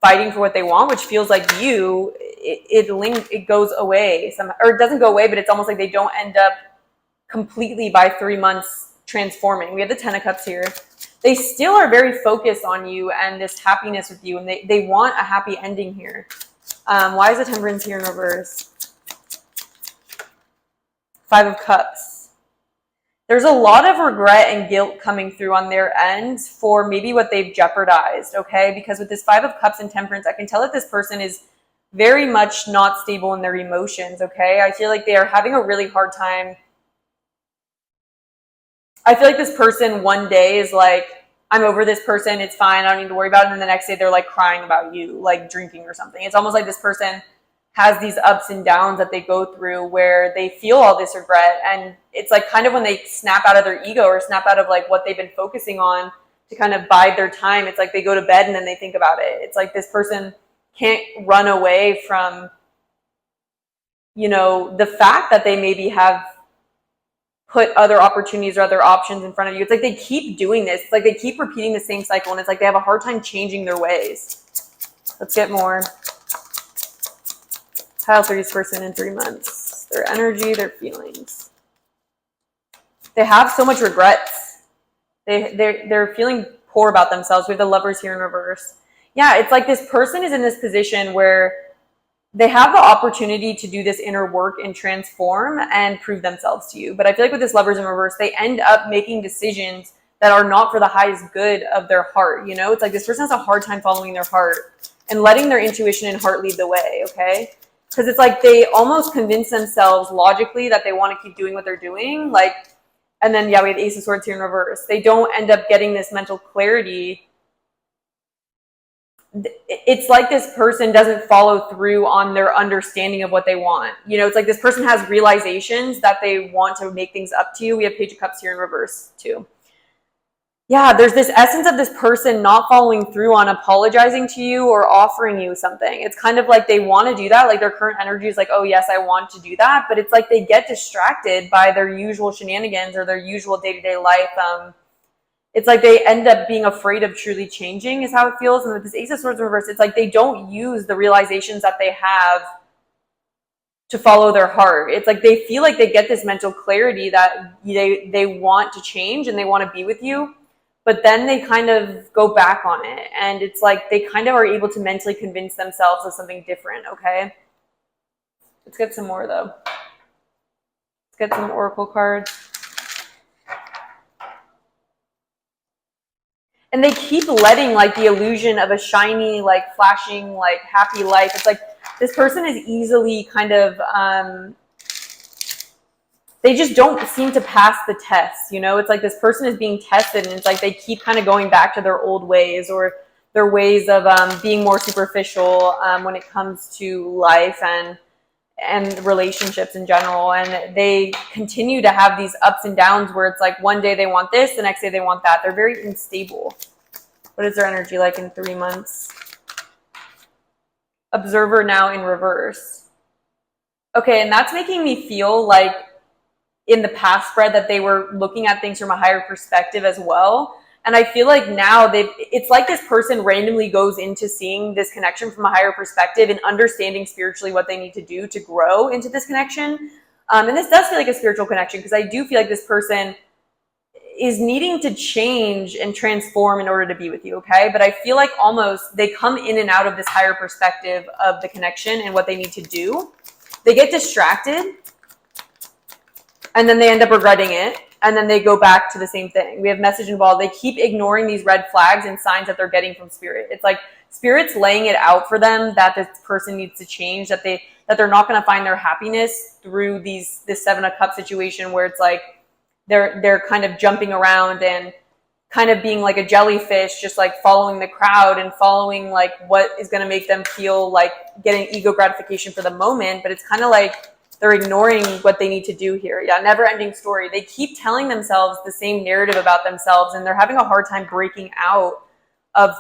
fighting for what they want, which feels like it goes away or it doesn't go away, but it's almost like they don't end up completely by 3 months transforming. We have the 10 of Cups here. They still are very focused on you and this happiness with you, and they want a happy ending here. Why is the Temperance here in reverse? 5 of Cups. There's a lot of regret and guilt coming through on their end for maybe what they've jeopardized, okay? Because with this 5 of Cups and Temperance, I can tell that this person is very much not stable in their emotions, okay? I feel like they are having a really hard time. I feel like this person one day is like, I'm over this person, it's fine, I don't need to worry about it. And then the next day they're like crying about you, like drinking or something. It's almost like this person has these ups and downs that they go through where they feel all this regret. And it's like kind of when they snap out of their ego or snap out of like what they've been focusing on to kind of bide their time. It's like they go to bed and then they think about it. It's like this person can't run away from, you know, the fact that they maybe have put other opportunities or other options in front of you. It's like they keep doing this. It's like they keep repeating the same cycle, and it's like they have a hard time changing their ways. Let's get more. How is this person in 3 months? Their energy, their feelings. They have so much regrets. They're feeling poor about themselves. We have the Lovers here in reverse. Yeah, it's like this person is in this position where they have the opportunity to do this inner work and transform and prove themselves to you. But I feel like with this Lovers in reverse, they end up making decisions that are not for the highest good of their heart. You know, it's like this person has a hard time following their heart and letting their intuition and heart lead the way, okay? Because it's like they almost convince themselves logically that they want to keep doing what they're doing. Like, and then, yeah, we have Ace of Swords here in reverse. They don't end up getting this mental clarity. It's like this person doesn't follow through on their understanding of what they want. You know, it's like this person has realizations that they want to make things up to you. We have Page of Cups here in reverse too. Yeah, there's this essence of this person not following through on apologizing to you or offering you something. It's kind of like they want to do that. Like their current energy is like, oh yes, I want to do that. But it's like they get distracted by their usual shenanigans or their usual day-to-day life. It's like they end up being afraid of truly changing is how it feels. And with this Ace of Swords in reverse, it's like they don't use the realizations that they have to follow their heart. It's like they feel like they get this mental clarity that they want to change and they want to be with you, but then they kind of go back on it. And it's like they kind of are able to mentally convince themselves of something different, okay? Let's get some more though. Let's get some oracle cards. And they keep letting like the illusion of a shiny, like flashing, like happy life. It's like this person is easily kind of, they just don't seem to pass the test, you know? It's like this person is being tested and it's like they keep kind of going back to their old ways, or their ways of being more superficial when it comes to life and relationships in general. And they continue to have these ups and downs where it's like one day they want this, the next day they want that. They're very unstable. What is their energy like in 3 months? Observer now in reverse. Okay, and that's making me feel like in the past spread that they were looking at things from a higher perspective as well. And I feel like now it's like this person randomly goes into seeing this connection from a higher perspective and understanding spiritually what they need to do to grow into this connection. And this does feel like a spiritual connection, because I do feel like this person is needing to change and transform in order to be with you, okay? But I feel like almost they come in and out of this higher perspective of the connection and what they need to do. They get distracted, and then they end up regretting it, and then they go back to the same thing. We have message involved. They keep ignoring these red flags and signs that they're getting from spirit. It's like spirit's laying it out for them that this person needs to change, that they're not going to find their happiness through this 7 of Cups situation where it's like they're kind of jumping around and kind of being like a jellyfish, just like following the crowd and following like what is going to make them feel like getting ego gratification for the moment. But it's kind of like they're ignoring what they need to do here. Yeah, never ending story. They keep telling themselves the same narrative about themselves, and they're having a hard time breaking out of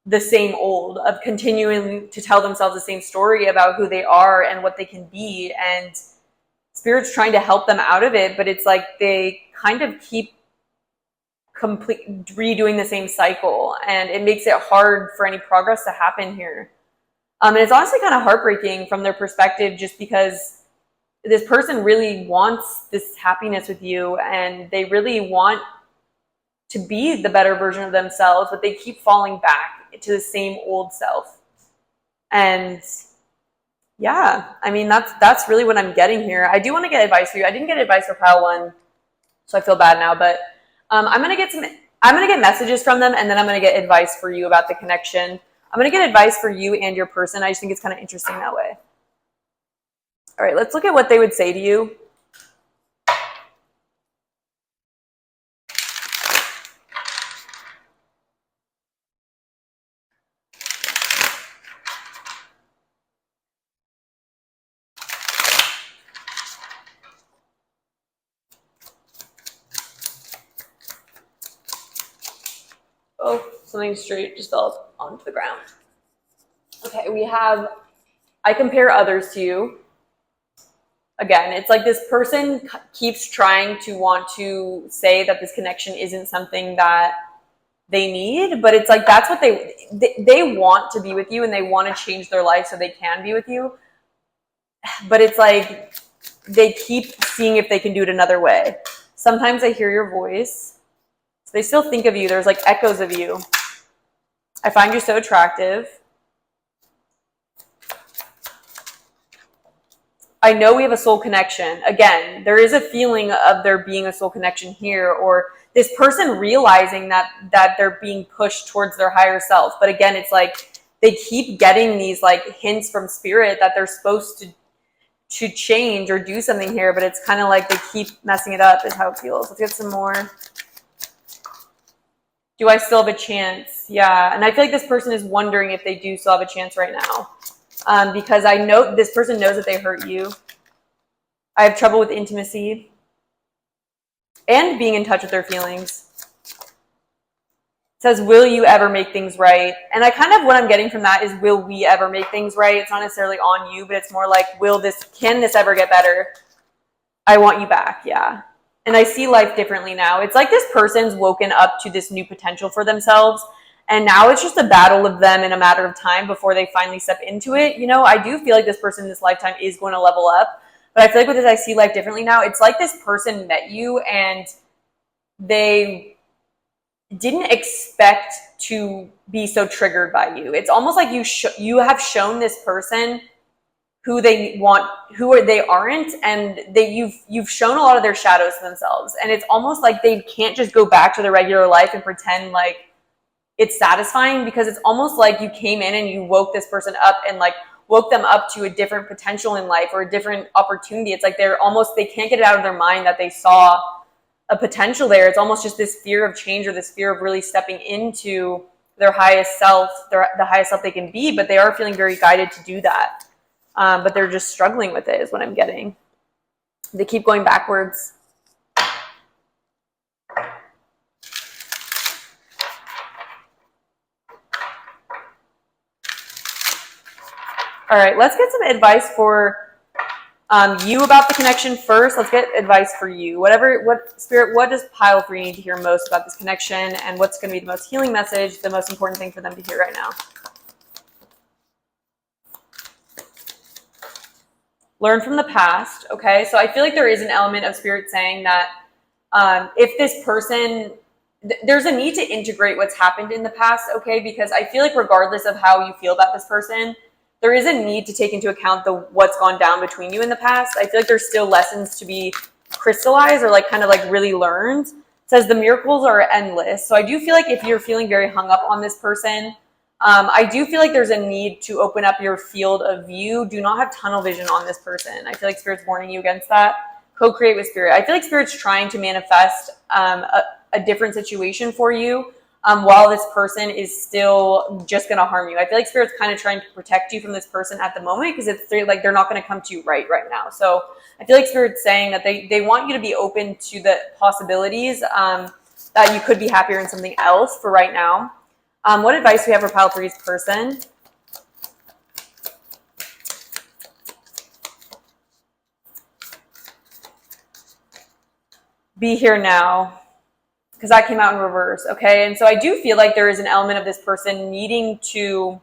the same old, of continuing to tell themselves the same story about who they are and what they can be. And spirit's trying to help them out of it, but it's like they kind of keep redoing the same cycle, and it makes it hard for any progress to happen here. And it's honestly kind of heartbreaking from their perspective, just because this person really wants this happiness with you, and they really want to be the better version of themselves, but they keep falling back to the same old self. And yeah, I mean, that's really what I'm getting here. I do want to get advice for you. I didn't get advice for pile 1, so I feel bad now, but I'm going to get messages from them, and then I'm going to get advice for you about the connection. I'm going to get advice for you and your person. I just think it's kind of interesting that way. All right, let's look at what they would say to you. Oh, something straight just fell onto the ground. Okay, we have, I compare others to you. Again, it's like this person keeps trying to want to say that this connection isn't something that they need, but it's like that's what they want to be with you, and they want to change their life so they can be with you. But it's like they keep seeing if they can do it another way. Sometimes I hear your voice. So they still think of you. There's like echoes of you. I find you so attractive. I know we have a soul connection. Again, there is a feeling of there being a soul connection here, or this person realizing that they're being pushed towards their higher self. But again, it's like they keep getting these like hints from spirit that they're supposed to change or do something here, but it's kind of like they keep messing it up is how it feels. Let's get some more. Do I still have a chance? Yeah, and I feel like this person is wondering if they do still have a chance right now. Because I know this person knows that they hurt you. I have trouble with intimacy and being in touch with their feelings. It says, will you ever make things right? And I kind of, what I'm getting from that is, will we ever make things right? It's not necessarily on you, but it's more like, can this ever get better? I want you back, yeah. And I see life differently now. It's like this person's woken up to this new potential for themselves. And now it's just a battle of them in a matter of time before they finally step into it. You know, I do feel like this person in this lifetime is going to level up. But I feel like with this, I see life differently now. It's like this person met you and they didn't expect to be so triggered by you. It's almost like you have shown this person who they want, they aren't, and you've shown a lot of their shadows to themselves. And it's almost like they can't just go back to their regular life and pretend like it's satisfying, because it's almost like you came in and you woke this person up and like woke them up to a different potential in life or a different opportunity. It's like they can't get it out of their mind that they saw a potential there. It's almost just this fear of change or this fear of really stepping into their highest self, the highest self they can be, but they are feeling very guided to do that. But they're just struggling with it is what I'm getting. They keep going backwards. All right, let's get some advice for you about the connection first. Let's get advice for you. Spirit, what does pile 3 need to hear most about this connection, and what's going to be the most healing message, the most important thing for them to hear right now? Learn from the past. Okay, so I feel like there is an element of Spirit saying that if this person, there's a need to integrate what's happened in the past, okay, because I feel like regardless of how you feel about this person, there is a need to take into account what's gone down between you in the past. I feel like there's still lessons to be crystallized or like kind of like really learned. It says the miracles are endless. So I do feel like if you're feeling very hung up on this person, I do feel like there's a need to open up your field of view. Do not have tunnel vision on this person. I feel like Spirit's warning you against that. Co-create with Spirit. I feel like Spirit's trying to manifest a different situation for you. While this person is still just going to harm you. I feel like Spirit's kind of trying to protect you from this person at the moment because they're not going to come to you right now. So I feel like Spirit's saying that they want you to be open to the possibilities that you could be happier in something else for right now. What advice do we have for pile 3's person? Be here now. Because that came out in reverse, okay? And so I do feel like there is an element of this person needing to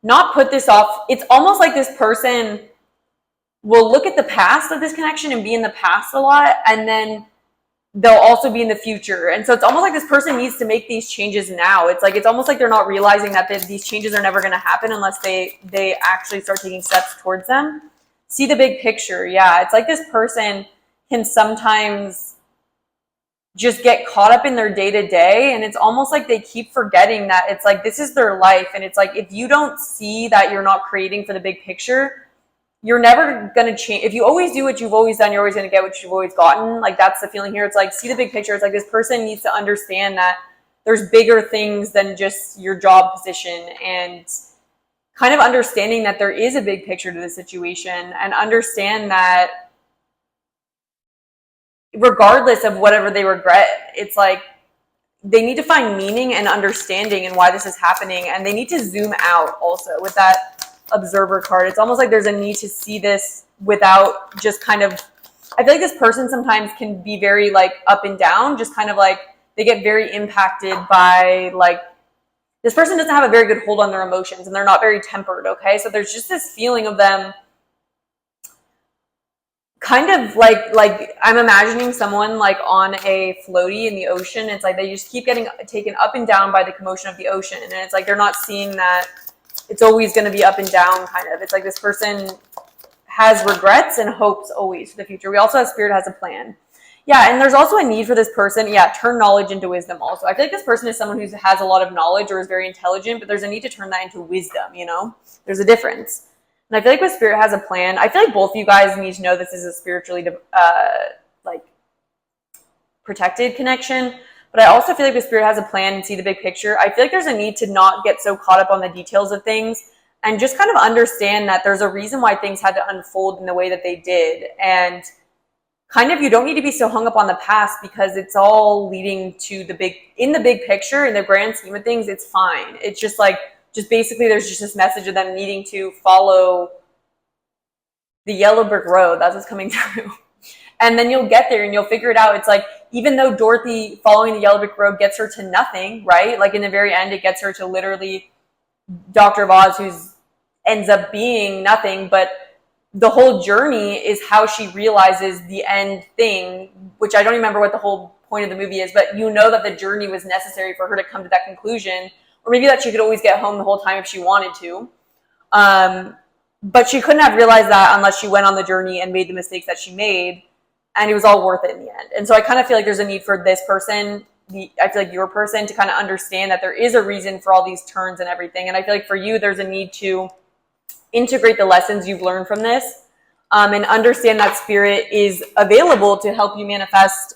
not put this off. It's almost like this person will look at the past of this connection and be in the past a lot, and then they'll also be in the future. And so it's almost like this person needs to make these changes now. It's almost like they're not realizing that these changes are never going to happen unless they actually start taking steps towards them. See the big picture. Yeah, it's like this person can sometimes just get caught up in their day-to-day, and it's almost like they keep forgetting that it's like this is their life, and it's like if you don't see that you're not creating for the big picture, you're never going to change. If you always do what you've always done, you're always going to get what you've always gotten. Like that's the feeling here. It's like see the big picture. It's like this person needs to understand that there's bigger things than just your job position, and kind of understanding that there is a big picture to the situation, and understand that regardless of whatever they regret, it's like they need to find meaning and understanding in why this is happening, and they need to zoom out also with that observer card. It's almost like there's a need to see this without just kind of, I feel like this person sometimes can be very like up and down, just kind of like they get very impacted by like, this person doesn't have a very good hold on their emotions, and they're not very tempered, okay? So there's just this feeling of them kind of like I'm imagining someone like on a floaty in the ocean. It's like they just keep getting taken up and down by the commotion of the ocean, and it's like they're not seeing that it's always going to be up and down kind of. It's like this person has regrets and hopes always for the future. We also have Spirit has a plan. Yeah, and there's also a need for this person, turn knowledge into wisdom also. I feel like this person is someone who has a lot of knowledge or is very intelligent, but there's a need to turn that into wisdom, There's a difference. And I feel like with Spirit has a plan, I feel like both of you guys need to know this is a spiritually protected connection. But I also feel like the Spirit has a plan and see the big picture. I feel like there's a need to not get so caught up on the details of things and just kind of understand that there's a reason why things had to unfold in the way that they did. And kind of you don't need to be so hung up on the past because it's all leading to the big picture, in the grand scheme of things, it's fine. It's just like, basically there's just this message of them needing to follow the yellow brick road. That's what's coming through. And then you'll get there and you'll figure it out. It's like, even though Dorothy following the yellow brick road gets her to nothing, right? Like in the very end, it gets her to literally Dr. Oz, who ends up being nothing, but the whole journey is how she realizes the end thing, which I don't remember what the whole point of the movie is, but that the journey was necessary for her to come to that conclusion. Or maybe that she could always get home the whole time if she wanted to. But she couldn't have realized that unless she went on the journey and made the mistakes that she made. And it was all worth it in the end. And so I kind of feel like there's a need for this person, I feel like your person, to kind of understand that there is a reason for all these turns and everything. And I feel like for you, there's a need to integrate the lessons you've learned from this and understand that Spirit is available to help you manifest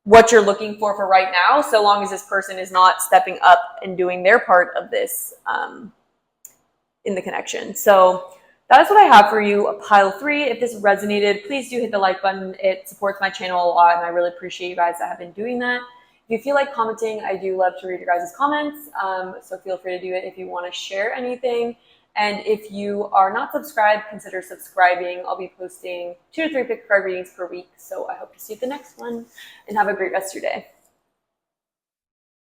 what you're looking for right now, so long as this person is not stepping up and doing their part of this in the connection. So that is what I have for you, pile 3. If this resonated, please do hit the like button. It supports my channel a lot, and I really appreciate you guys that have been doing that. If you feel like commenting, I do love to read your guys' comments, so feel free to do it if you want to share anything. And if you are not subscribed, consider subscribing. I'll be posting 2 to 3 pick card readings per week, so I hope to see you at the next one, and have a great rest of your day.